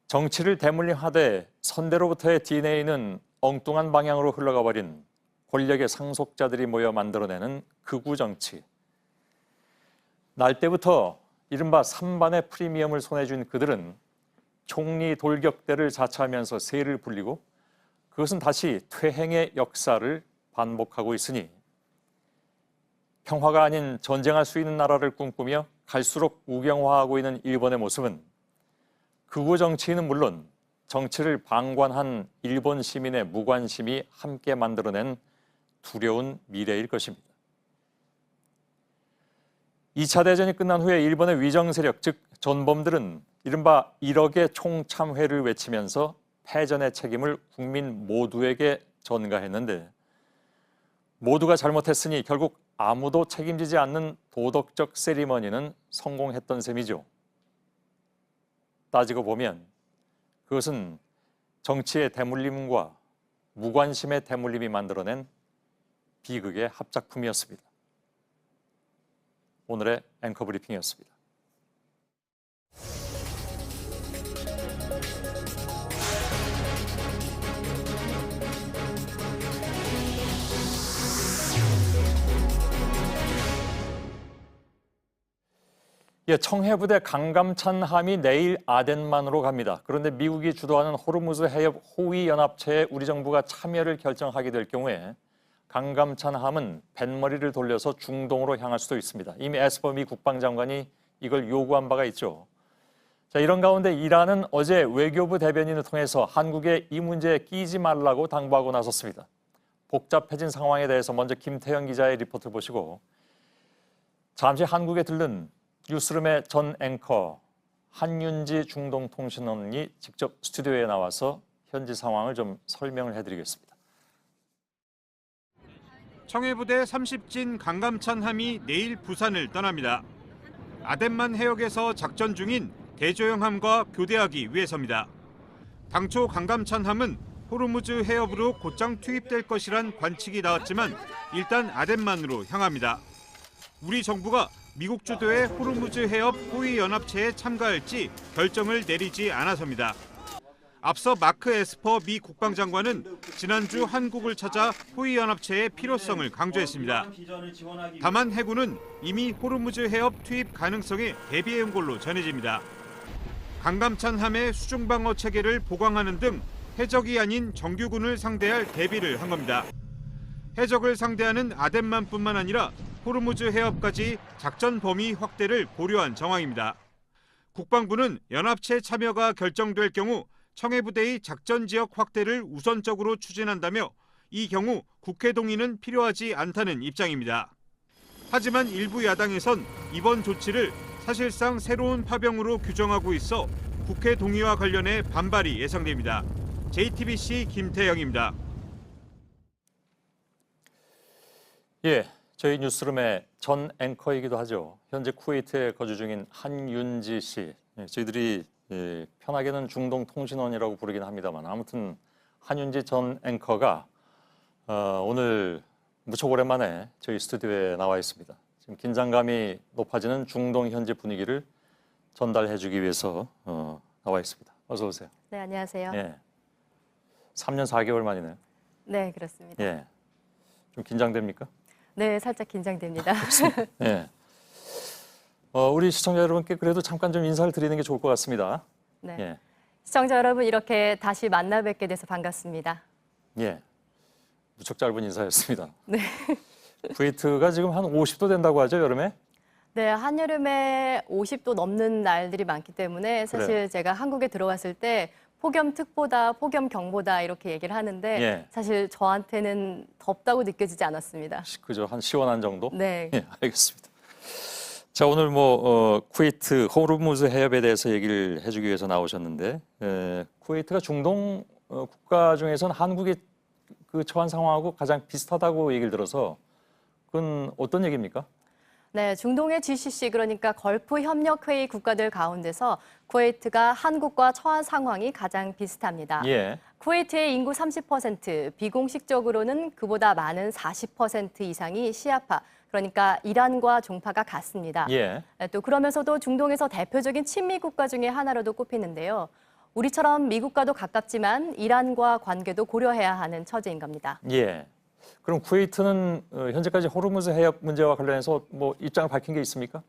정치를 대물림하되 선대로부터의 DNA는 엉뚱한 방향으로 흘러가 버린 권력의 상속자들이 모여 만들어내는 극우 정치. 날 때부터 이른바 3반의 프리미엄을 손에 쥔 그들은 총리 돌격대를 자처하면서 세를 불리고 그것은 다시 퇴행의 역사를 반복하고 있으니 평화가 아닌 전쟁할 수 있는 나라를 꿈꾸며 갈수록 우경화하고 있는 일본의 모습은 극우 정치인은 물론 정치를 방관한 일본 시민의 무관심이 함께 만들어낸 두려운 미래일 것입니다. 2차 대전이 끝난 후에 일본의 위정 세력, 즉 전범들은 이른바 1억의 총참회를 외치면서 패전의 책임을 국민 모두에게 전가했는데 모두가 잘못했으니 결국 아무도 책임지지 않는 도덕적 세리머니는 성공했던 셈이죠. 따지고 보면 그것은 정치의 대물림과 무관심의 대물림이 만들어낸 비극의 합작품이었습니다. 오늘의 앵커 브리핑이었습니다. 청해부대 강감찬함이 내일 아덴만으로 갑니다. 그런데 미국이 주도하는 호르무즈 해협 호위 연합체에 우리 정부가 참여를 결정하게 될 경우에 강감찬함은 뱃머리를 돌려서 중동으로 향할 수도 있습니다. 이미 에스퍼 미 국방장관이 이걸 요구한 바가 있죠. 자, 이런 가운데 이란은 어제 외교부 대변인을 통해서 한국에 이 문제에 끼지 말라고 당부하고 나섰습니다. 복잡해진 상황에 대해서 먼저 김태형 기자의 리포트 보시고 잠시 한국에 들른 뉴스룸의 전 앵커 한윤지 중동통신원이 직접 스튜디오에 나와서 현지 상황을 좀 설명을 해드리겠습니다. 청해부대 30진 강감찬함이 내일 부산을 떠납니다. 아덴만 해역에서 작전 중인 대조영함과 교대하기 위해서입니다. 당초 강감찬함은 호르무즈 해협으로 곧장 투입될 것이란 관측이 나왔지만 일단 아덴만으로 향합니다. 우리 정부가 미국 주도의 호르무즈 해협 호위 연합체에 참가할지 결정을 내리지 않아서입니다. 앞서 마크 에스퍼 미 국방장관은 지난주 한국을 찾아 호위 연합체의 필요성을 강조했습니다. 다만 해군은 이미 호르무즈 해협 투입 가능성에 대비해온 걸로 전해집니다. 강감찬함의 수중방어 체계를 보강하는 등 해적이 아닌 정규군을 상대할 대비를 한 겁니다. 해적을 상대하는 아덴만뿐만 아니라 호르무즈 해협까지 작전 범위 확대를 고려한 정황입니다. 국방부는 연합체 참여가 결정될 경우 청해부대의 작전 지역 확대를 우선적으로 추진한다며 이 경우 국회 동의는 필요하지 않다는 입장입니다. 하지만 일부 야당에선 이번 조치를 사실상 새로운 파병으로 규정하고 있어 국회 동의와 관련해 반발이 예상됩니다. JTBC 김태영입니다. 예, 저희 뉴스룸의 전 앵커이기도 하죠. 현재 쿠웨이트에 거주 중인 한윤지 씨. 저희들이 편하게는 중동통신원이라고 부르긴 합니다만 아무튼 한윤지 전 앵커가 오늘 무척 오랜만에 저희 스튜디오에 나와 있습니다. 지금 긴장감이 높아지는 중동 현지 분위기를 전달해주기 위해서 나와 있습니다. 어서 오세요. 네, 안녕하세요. 예, 3년 4개월 만이네요. 네, 그렇습니다. 예, 좀 긴장됩니까? 네, 살짝 긴장됩니다. 예. 우리 시청자 여러분께 그래도 잠깐 좀 인사를 드리는 게 좋을 것 같습니다. 네. 예. 시청자 여러분, 이렇게 다시 만나 뵙게 돼서 반갑습니다. 예. 무척 짧은 인사였습니다. 네. 쿠웨이트가 지금 한 50도 된다고 하죠, 여름에? 네, 한여름에 50도 넘는 날들이 많기 때문에 사실 그래요. 제가 한국에 들어갔을 때 폭염특보다 폭염경보다 이렇게 얘기를 하는데 예. 사실 저한테는 덥다고 느껴지지 않았습니다. 그죠, 한 시원한 정도? 네. 예, 알겠습니다. 자, 오늘 쿠웨이트 호르무즈 해협에 대해서 얘기를 해주기 위해서 나오셨는데 쿠웨이트가 중동 국가 중에서는 한국이 그 처한 상황하고 가장 비슷하다고 얘기를 들어서 그건 어떤 얘기입니까? 네, 중동의 GCC 그러니까 걸프 협력회의 국가들 가운데서 쿠웨이트가 한국과 처한 상황이 가장 비슷합니다. 예. 쿠웨이트의 인구 30%, 비공식적으로는 그보다 많은 40% 이상이 시아파, 그러니까 이란과 종파가 같습니다. 예. 또 그러면서도 중동에서 대표적인 친미 국가 중에 하나로도 꼽히는데요. 우리처럼 미국과도 가깝지만 이란과 관계도 고려해야 하는 처지인 겁니다. 예. 그럼 쿠웨이트는 현재까지 호르무즈 해협 문제와 관련해서 뭐 입장을 밝힌 게 있습니까?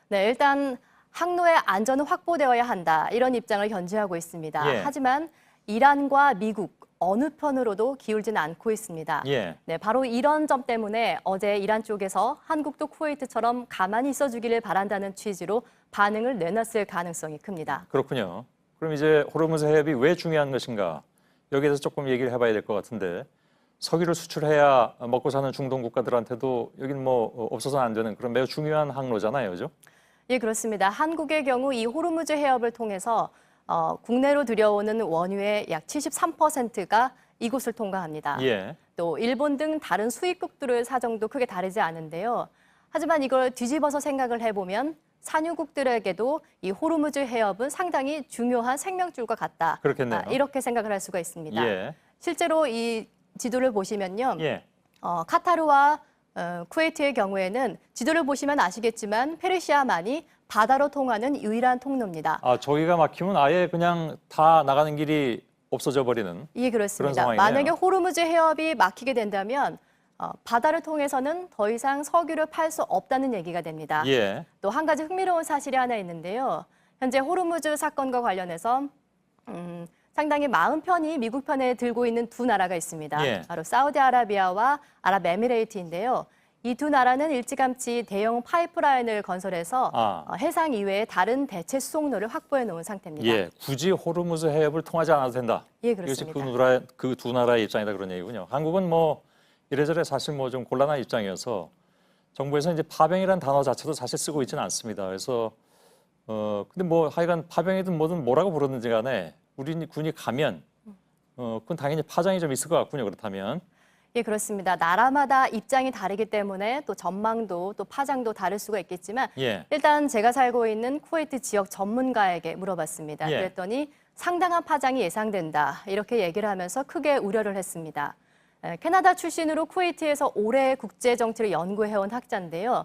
네, 일단 항로의 안전은 확보되어야 한다, 이런 입장을 견지하고 있습니다. 예. 하지만 이란과 미국 어느 편으로도 기울지는 않고 있습니다. 예. 네, 바로 이런 점 때문에 어제 이란 쪽에서 한국도 쿠웨이트처럼 가만히 있어주기를 바란다는 취지로 반응을 내놨을 가능성이 큽니다. 그렇군요. 그럼 이제 호르무즈 해협이 왜 중요한 것인가? 여기에 대해서 조금 얘기를 해봐야 될 것 같은데, 석유를 수출해야 먹고 사는 중동 국가들한테도 여기는 뭐 없어서는 안 되는 그런 매우 중요한 항로잖아요, 그죠? 예, 그렇습니다. 한국의 경우 이 호르무즈 해협을 통해서 국내로 들여오는 원유의 약 73%가 이곳을 통과합니다. 예. 또 일본 등 다른 수입국들의 사정도 크게 다르지 않은데요. 하지만 이걸 뒤집어서 생각을 해보면 산유국들에게도 이 호르무즈 해협은 상당히 중요한 생명줄과 같다. 그렇겠네요. 이렇게 생각을 할 수가 있습니다. 예. 실제로 이 지도를 보시면요. 예. 카타르와 쿠웨이트의 경우에는 지도를 보시면 아시겠지만 페르시아만이 바다로 통하는 유일한 통로입니다. 아, 저기가 막히면 아예 그냥 다 나가는 길이 없어져 버리는 예, 그런 그렇습니다. 상황이네요. 만약에 호르무즈 해협이 막히게 된다면 바다를 통해서는 더 이상 석유를 팔 수 없다는 얘기가 됩니다. 예. 또 한 가지 흥미로운 사실이 하나 있는데요. 현재 호르무즈 사건과 관련해서 상당히 마음 편히 미국 편에 들고 있는 두 나라가 있습니다. 예. 바로 사우디아라비아와 아랍에미레이트인데요. 이 두 나라는 일찌감치 대형 파이프라인을 건설해서 해상 이외에 다른 대체 수송로를 확보해 놓은 상태입니다. 예, 굳이 호르무즈 해협을 통하지 않아도 된다. 예, 그렇습니다. 이것이 그 두 나라의 입장이다 그런 얘기군요. 한국은 뭐 이래저래 사실 뭐 좀 곤란한 입장이어서 정부에서 이제 파병이라는 단어 자체도 사실 쓰고 있지는 않습니다. 그래서 근데 뭐 하여간 파병이든 뭐든 뭐라고 부르든지 간에 우리 군이 가면 그건 당연히 파장이 좀 있을 것 같군요. 그렇다면. 예, 그렇습니다. 나라마다 입장이 다르기 때문에 또 전망도 또 파장도 다를 수가 있겠지만 예. 일단 제가 살고 있는 쿠웨이트 지역 전문가에게 물어봤습니다. 예. 그랬더니 상당한 파장이 예상된다, 이렇게 얘기를 하면서 크게 우려를 했습니다. 캐나다 출신으로 쿠웨이트에서 오래 국제 정치를 연구해온 학자인데요.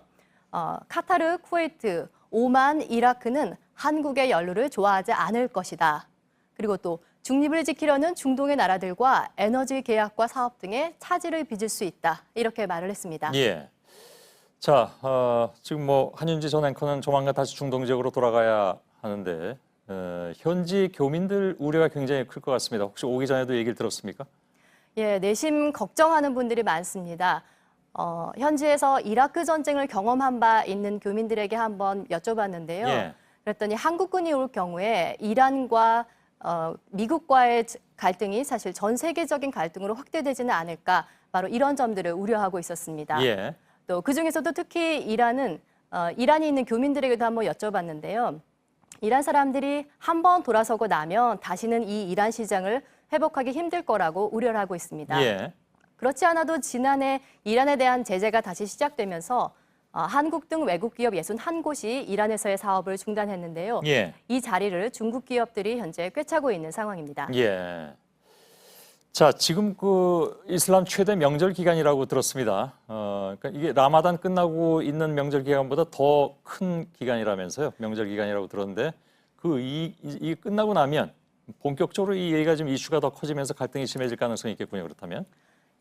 카타르, 쿠웨이트, 오만, 이라크는 한국의 연루를 좋아하지 않을 것이다. 그리고 또 중립을 지키려는 중동의 나라들과 에너지 계약과 사업 등에 차질을 빚을 수 있다, 이렇게 말을 했습니다. 예. 자, 지금 뭐 한윤지 전 앵커는 조만간 다시 중동 지역으로 돌아가야 하는데 현지 교민들 우려가 굉장히 클 것 같습니다. 혹시 오기 전에도 얘기를 들었습니까? 예, 내심 걱정하는 분들이 많습니다. 현지에서 이라크 전쟁을 경험한 바 있는 교민들에게 한번 여쭤봤는데요. 예. 그랬더니 한국군이 올 경우에 이란과 미국과의 갈등이 사실 전 세계적인 갈등으로 확대되지는 않을까, 바로 이런 점들을 우려하고 있었습니다. 예. 또 그중에서도 특히 이란이 있는 교민들에게도 한번 여쭤봤는데요. 이란 사람들이 한번 돌아서고 나면 다시는 이 이란 시장을 회복하기 힘들 거라고 우려를 하고 있습니다. 예. 그렇지 않아도 지난해 이란에 대한 제재가 다시 시작되면서 한국 등 외국 기업 61곳이 이란에서의 사업을 중단했는데요. 예. 이 자리를 중국 기업들이 현재 꿰차고 있는 상황입니다. 예. 자, 지금 그 이슬람 최대 명절 기간이라고 들었습니다. 그러니까 이게 라마단 끝나고 있는 명절 기간보다 더 큰 기간이라면서요. 명절 기간이라고 들었는데 이 끝나고 나면 본격적으로 이 얘기가 좀 이슈가 더 커지면서 갈등이 심해질 가능성이 있겠군요. 그렇다면.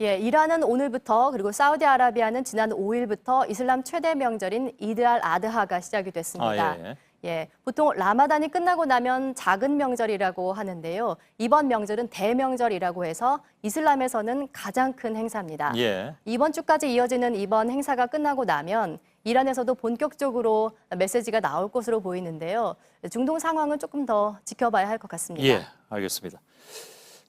예, 이란은 오늘부터, 그리고 사우디아라비아는 지난 5일부터 이슬람 최대 명절인 이드 알 아드하가 시작이 됐습니다. 예, 보통 라마단이 끝나고 나면 작은 명절이라고 하는데요. 이번 명절은 대명절이라고 해서 이슬람에서는 가장 큰 행사입니다. 예. 이번 주까지 이어지는 이번 행사가 끝나고 나면 이란에서도 본격적으로 메시지가 나올 것으로 보이는데요. 중동 상황은 조금 더 지켜봐야 할 것 같습니다. 예, 알겠습니다.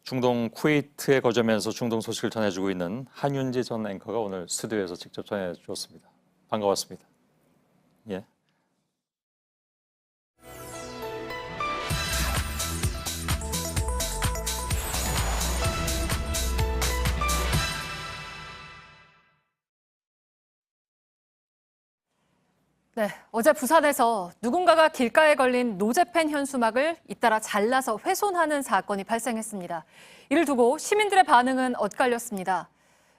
중동 쿠웨이트에 거주하면서 중동 소식을 전해주고 있는 한윤지 전 앵커가 오늘 스튜디오에서 직접 전해주었습니다. 반가웠습니다. 예. 네, 어제 부산에서 누군가가 길가에 걸린 노제펜 현수막을 잇따라 잘라서 훼손하는 사건이 발생했습니다. 이를 두고 시민들의 반응은 엇갈렸습니다.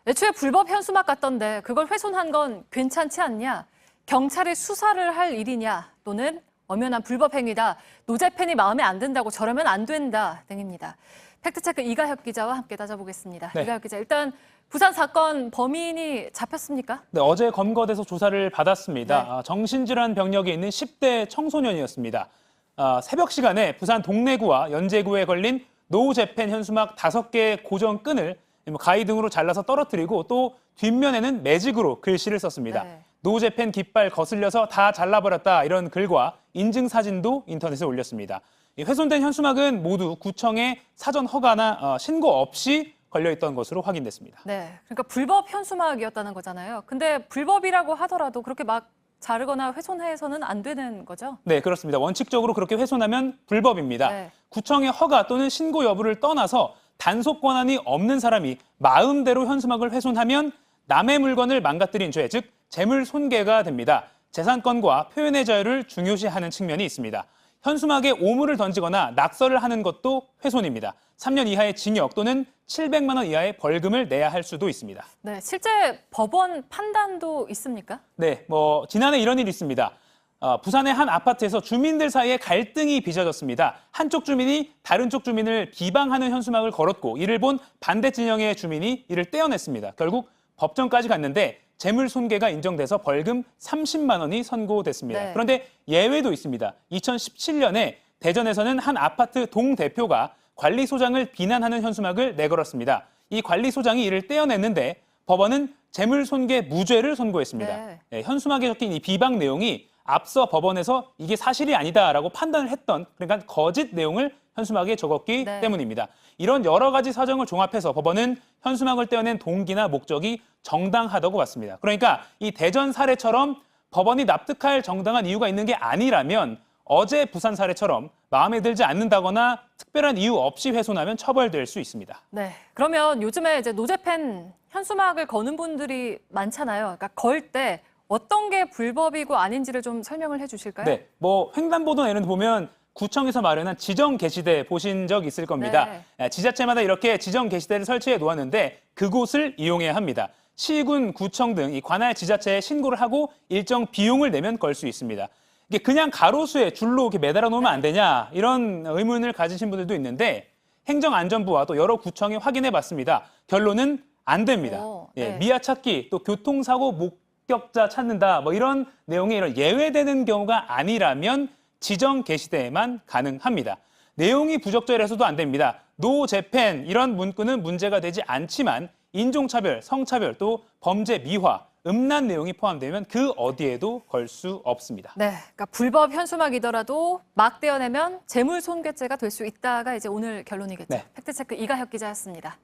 애초에 불법 현수막 같던데 그걸 훼손한 건 괜찮지 않냐? 경찰이 수사를 할 일이냐? 또는 엄연한 불법 행위다. 노제펜이 마음에 안 든다고 저러면 안 된다 등입니다. 팩트체크 이가혁 기자와 함께 따져보겠습니다. 네. 이가혁 기자, 일단 부산 사건 범인이 잡혔습니까? 네, 어제 검거돼서 조사를 받았습니다. 정신질환 병력이 있는 10대 청소년이었습니다. 새벽 시간에 부산 동래구와 연제구에 걸린 노제펜 현수막 5개의 고정 끈을 가위 등으로 잘라서 떨어뜨리고 또 뒷면에는 매직으로 글씨를 썼습니다. 노제펜 깃발 거슬려서 다 잘라버렸다 이런 글과 인증사진도 인터넷에 올렸습니다. 이 훼손된 현수막은 모두 구청의 사전 허가나 신고 없이 걸려있던 것으로 확인됐습니다. 네, 그러니까 불법 현수막이었다는 거잖아요. 근데 불법이라고 하더라도 그렇게 막 자르거나 훼손해서는 안 되는 거죠? 네, 그렇습니다. 원칙적으로 그렇게 훼손하면 불법입니다. 네. 구청의 허가 또는 신고 여부를 떠나서 단속 권한이 없는 사람이 마음대로 현수막을 훼손하면 남의 물건을 망가뜨린 죄, 즉 재물 손괴가 됩니다. 재산권과 표현의 자유를 중요시하는 측면이 있습니다. 현수막에 오물을 던지거나 낙서를 하는 것도 훼손입니다. 3년 이하의 징역 또는 700만 원 이하의 벌금을 내야 할 수도 있습니다. 네, 실제 법원 판단도 있습니까? 네, 지난해 이런 일이 있습니다. 부산의 한 아파트에서 주민들 사이에 갈등이 빚어졌습니다. 한쪽 주민이 다른 쪽 주민을 비방하는 현수막을 걸었고 이를 본 반대 진영의 주민이 이를 떼어냈습니다. 결국 법정까지 갔는데 재물 손괴가 인정돼서 벌금 30만 원이 선고됐습니다. 네. 그런데 예외도 있습니다. 2017년에 대전에서는 한 아파트 동대표가 관리소장을 비난하는 현수막을 내걸었습니다. 이 관리소장이 이를 떼어냈는데 법원은 재물 손괴 무죄를 선고했습니다. 네, 현수막에 적힌 이 비방 내용이 앞서 법원에서 이게 사실이 아니다라고 판단을 했던, 그러니까 거짓 내용을 현수막에 적었기 때문입니다. 이런 여러 가지 사정을 종합해서 법원은 현수막을 떼어낸 동기나 목적이 정당하다고 봤습니다. 그러니까 이 대전 사례처럼 법원이 납득할 정당한 이유가 있는 게 아니라면 어제 부산 사례처럼 마음에 들지 않는다거나 특별한 이유 없이 훼손하면 처벌될 수 있습니다. 네, 그러면 요즘에 이제 노제펜 현수막을 거는 분들이 많잖아요. 그러니까 걸 때 어떤 게 불법이고 아닌지를 좀 설명을 해주실까요? 네, 횡단보도 예를 보면 구청에서 마련한 지정 게시대 보신 적 있을 겁니다. 지자체마다 이렇게 지정 게시대를 설치해 놓았는데 그곳을 이용해야 합니다. 시군, 구청 등 이 관할 지자체에 신고를 하고 일정 비용을 내면 걸 수 있습니다. 이게 그냥 가로수에 줄로 이렇게 매달아 놓으면 안 되냐 이런 의문을 가지신 분들도 있는데 행정안전부와 또 여러 구청이 확인해 봤습니다. 결론은 안 됩니다. 미아 찾기, 또 교통사고 목격자 찾는다 이런 내용이 이런 예외되는 경우가 아니라면 지정 게시대에만 가능합니다. 내용이 부적절해서도 안 됩니다. 노제펜 이런 문구는 문제가 되지 않지만 인종차별, 성차별, 또 범죄 미화, 음란 내용이 포함되면 그 어디에도 걸 수 없습니다. 네, 그러니까 불법 현수막이더라도 막 떼어내면 재물손괴죄가 될 수 있다가 이제 오늘 결론이겠죠. 네. 팩트체크 이가혁 기자였습니다.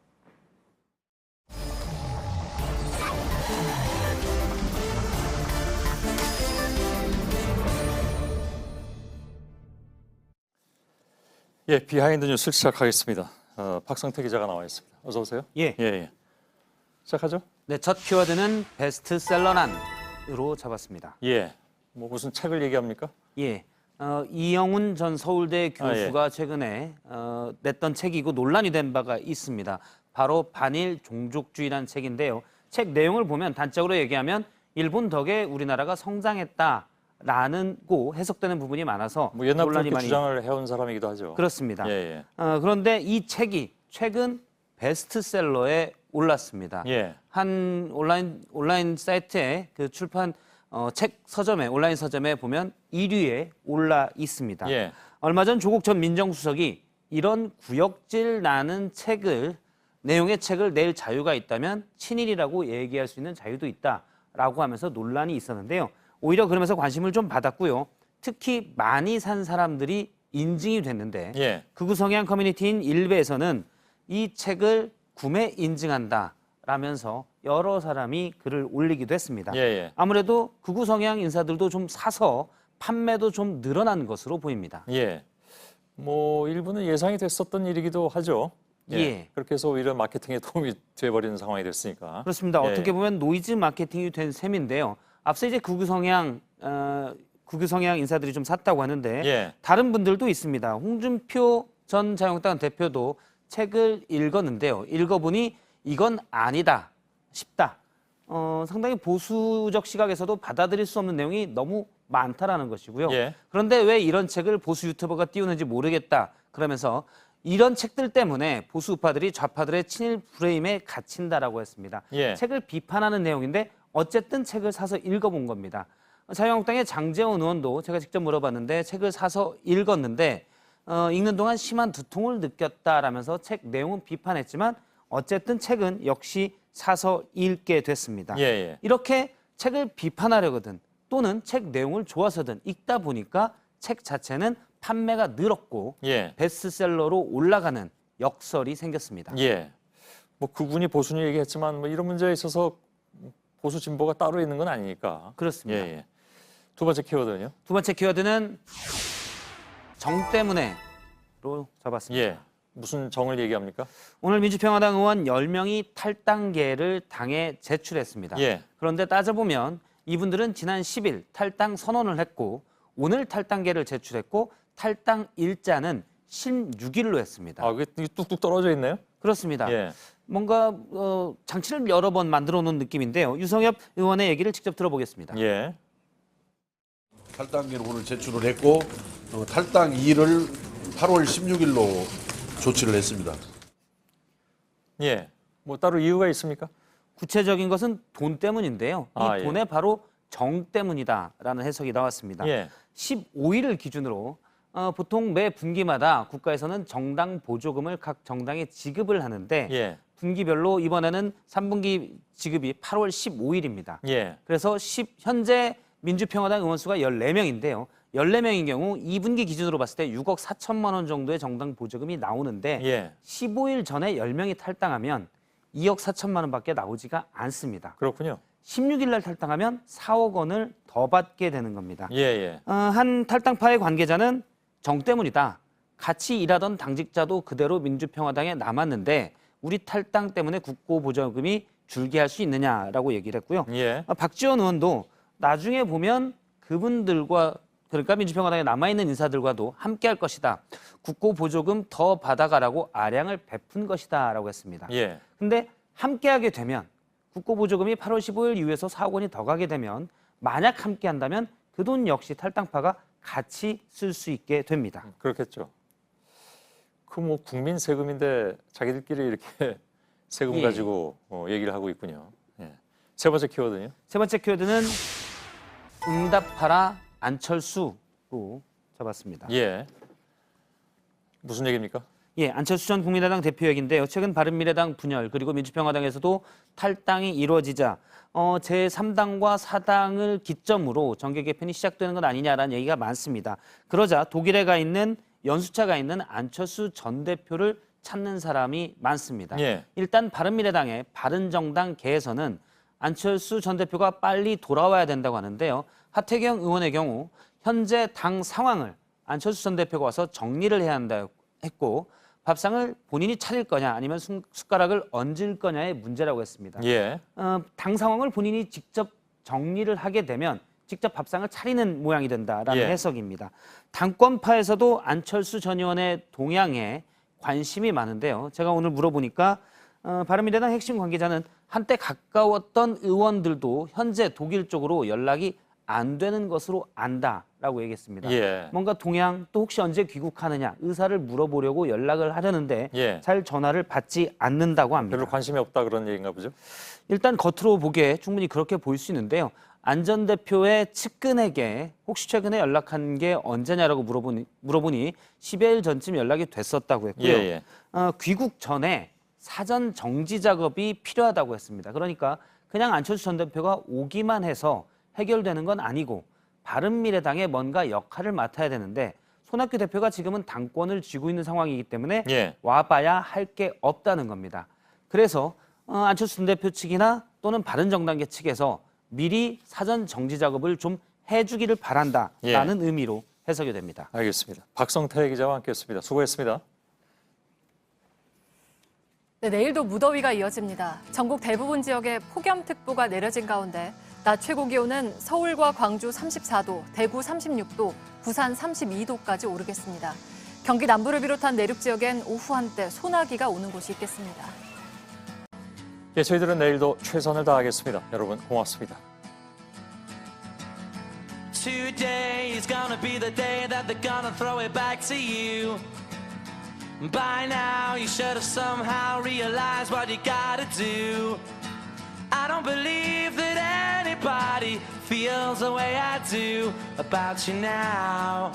예, 비하인드 뉴스 시작하겠습니다. 박성태 기자가 나와 있습니다. 어서 오세요. 예. 시작하죠. 네, 첫 키워드는 베스트셀러난으로 잡았습니다. 예, 무슨 책을 얘기합니까? 예, 이영훈 전 서울대 교수가 최근에 냈던 책이고 논란이 된 바가 있습니다. 바로 반일 종족주의라는 책인데요. 책 내용을 보면 단적으로 얘기하면 일본 덕에 우리나라가 성장했다라는 고 해석되는 부분이 많아서 옛날부터 논란이 그렇게 많이 주장을 해온 사람이기도 하죠. 그렇습니다. 예. 그런데 이 책이 최근 베스트셀러에 올랐습니다. 예. 한 온라인 사이트에 그 출판 책 서점에 온라인 서점에 보면 1위에 올라 있습니다. 예. 얼마 전 조국 전 민정수석이 이런 구역질 나는 내용의 책을 낼 자유가 있다면 친일이라고 얘기할 수 있는 자유도 있다라고 하면서 논란이 있었는데요. 오히려 그러면서 관심을 좀 받았고요. 특히 많이 산 사람들이 인증이 됐는데 극우 성향 커뮤니티인 일베에서는 이 책을 구매 인증한다라면서 여러 사람이 글을 올리기도 했습니다. 아무래도 극우 성향 인사들도 좀 사서 판매도 좀 늘어난 것으로 보입니다. 예, 일부는 예상이 됐었던 일이기도 하죠. 그렇게 해서 오히려 마케팅에 도움이 돼버리는 상황이 됐으니까. 그렇습니다. 어떻게 보면 노이즈 마케팅이 된 셈인데요. 앞서 이제 극우 성향 극우 성향 인사들이 좀 샀다고 하는데 예. 다른 분들도 있습니다. 홍준표 전 자유한국당 대표도 책을 읽었는데요. 읽어보니 이건 아니다 싶다. 상당히 보수적 시각에서도 받아들일 수 없는 내용이 너무 많다라는 것이고요. 예. 그런데 왜 이런 책을 보수 유튜버가 띄우는지 모르겠다. 그러면서 이런 책들 때문에 보수 우파들이 좌파들의 친일 프레임에 갇힌다라고 했습니다. 예. 책을 비판하는 내용인데 어쨌든 책을 사서 읽어본 겁니다. 자유한국당의 장제원 의원도 제가 직접 물어봤는데 책을 사서 읽었는데 읽는 동안 심한 두통을 느꼈다라면서 책 내용은 비판했지만 어쨌든 책은 역시 사서 읽게 됐습니다. 예, 예. 이렇게 책을 비판하려거든 또는 책 내용을 좋아서든 읽다 보니까 책 자체는 판매가 늘었고 예. 베스트셀러로 올라가는 역설이 생겼습니다. 예. 뭐 극우니 보수니 얘기했지만 뭐 이런 문제에 있어서 보수 진보가 따로 있는 건 아니니까. 그렇습니다. 예, 예. 두 번째 키워드는요? 두 번째 키워드는 정 때문에로 잡았습니다. 예. 무슨 정을 얘기합니까? 오늘 민주평화당 의원 10명이 탈당계를 당에 제출했습니다. 예. 그런데 따져보면 이분들은 지난 10일 탈당 선언을 했고 오늘 탈당계를 제출했고 탈당 일자는 16일로 했습니다. 아, 그게 뚝뚝 떨어져 있네요? 그렇습니다. 예. 뭔가 장치를 여러 번 만들어 놓은 느낌인데요. 유성엽 의원의 얘기를 직접 들어보겠습니다. 예. 탈당계를 오늘 제출을 했고 탈당 2를 8월 16일로 조치를 했습니다. 예. 뭐 따로 이유가 있습니까? 구체적인 것은 돈 때문인데요. 아, 이 돈에 바로 정 때문이다라는 해석이 나왔습니다. 예. 15일을 기준으로 보통 매 분기마다 국가에서는 정당 보조금을 각 정당에 지급을 하는데 예. 분기별로 이번에는 3분기 지급이 8월 15일입니다. 예. 그래서 현재 민주평화당 의원 수가 14명인데요. 14명인 경우 2분기 기준으로 봤을 때 6억 4천만 원 정도의 정당 보조금이 나오는데 예. 15일 전에 10명이 탈당하면 2억 4천만 원밖에 나오지가 않습니다. 그렇군요. 16일 날 탈당하면 4억 원을 더 받게 되는 겁니다. 예, 예. 한 탈당파의 관계자는 정 때문이다. 같이 일하던 당직자도 그대로 민주평화당에 남았는데 우리 탈당 때문에 국고보조금이 줄게 할 수 있느냐라고 얘기를 했고요. 예. 박지원 의원도 나중에 보면 그분들과 그러니까 민주평화당에 남아있는 인사들과도 함께 할 것이다. 국고보조금 더 받아가라고 아량을 베푼 것이다 라고 했습니다. 예. 근데 함께 하게 되면 국고보조금이 8월 15일 이후에서 4억 원이 더 가게 되면 만약 함께 한다면 그 돈 역시 탈당파가 같이 쓸 수 있게 됩니다. 그렇겠죠. 그 뭐 국민 세금인데 자기들끼리 이렇게 세금 예. 가지고 얘기를 하고 있군요. 예. 세 번째 키워드는요? 세 번째 키워드는 응답하라 안철수로 잡았습니다. 예. 무슨 얘기입니까? 예, 안철수 전 국민의당 대표 얘기인데요. 최근 바른미래당 분열 그리고 민주평화당에서도 탈당이 이루어지자 제3당과 4당을 기점으로 정계 개편이 시작되는 것 아니냐라는 얘기가 많습니다. 그러자 독일에 가 있는 연수차가 있는 안철수 전 대표를 찾는 사람이 많습니다. 예. 일단 바른미래당의 바른정당 계에서는 안철수 전 대표가 빨리 돌아와야 된다고 하는데요. 하태경 의원의 경우 현재 당 상황을 안철수 전 대표가 와서 정리를 해야 한다고 했고 밥상을 본인이 차릴 거냐 아니면 숟가락을 얹을 거냐의 문제라고 했습니다. 예. 당 상황을 본인이 직접 정리를 하게 되면 직접 밥상을 차리는 모양이 된다라는 예. 해석입니다. 당권파에서도 안철수 전 의원의 동향에 관심이 많은데요. 제가 오늘 물어보니까 바른미래당 핵심 관계자는 한때 가까웠던 의원들도 현재 독일 쪽으로 연락이 안 되는 것으로 안다라고 얘기했습니다. 예. 뭔가 동향 또 혹시 언제 귀국하느냐 의사를 물어보려고 연락을 하려는데 예. 잘 전화를 받지 않는다고 합니다. 별로 관심이 없다 그런 얘기인가 보죠? 일단 겉으로 보기에 충분히 그렇게 보일 수 있는데요. 안 전 대표의 측근에게 혹시 최근에 연락한 게 언제냐라고 물어보니 10여일 전쯤 연락이 됐었다고 했고요. 예, 예. 귀국 전에 사전 정지 작업이 필요하다고 했습니다. 그러니까 그냥 안철수 전 대표가 오기만 해서 해결되는 건 아니고 바른미래당에 뭔가 역할을 맡아야 되는데 손학규 대표가 지금은 당권을 쥐고 있는 상황이기 때문에 예. 와봐야 할 게 없다는 겁니다. 그래서 안철수 전 대표 측이나 또는 바른정당계 측에서 미리 사전 정지 작업을 좀 해주기를 바란다라는 의미로 해석이 됩니다. 알겠습니다. 박성태 기자와 함께했습니다. 수고했습니다. 네, 내일도 무더위가 이어집니다. 전국 대부분 지역에 폭염특보가 내려진 가운데 낮 최고 기온은 서울과 광주 34도, 대구 36도, 부산 32도까지 오르겠습니다. 경기 남부를 비롯한 내륙 지역엔 오후 한때 소나기가 오는 곳이 있겠습니다. 예, 저희들은 내일도 최선을 다하겠습니다. 여러분 고맙습니다. Today is gonna be the day that they're gonna throw it back to you. By now you should have somehow realized what you gotta do. I don't believe that anybody feels the way I do about you now.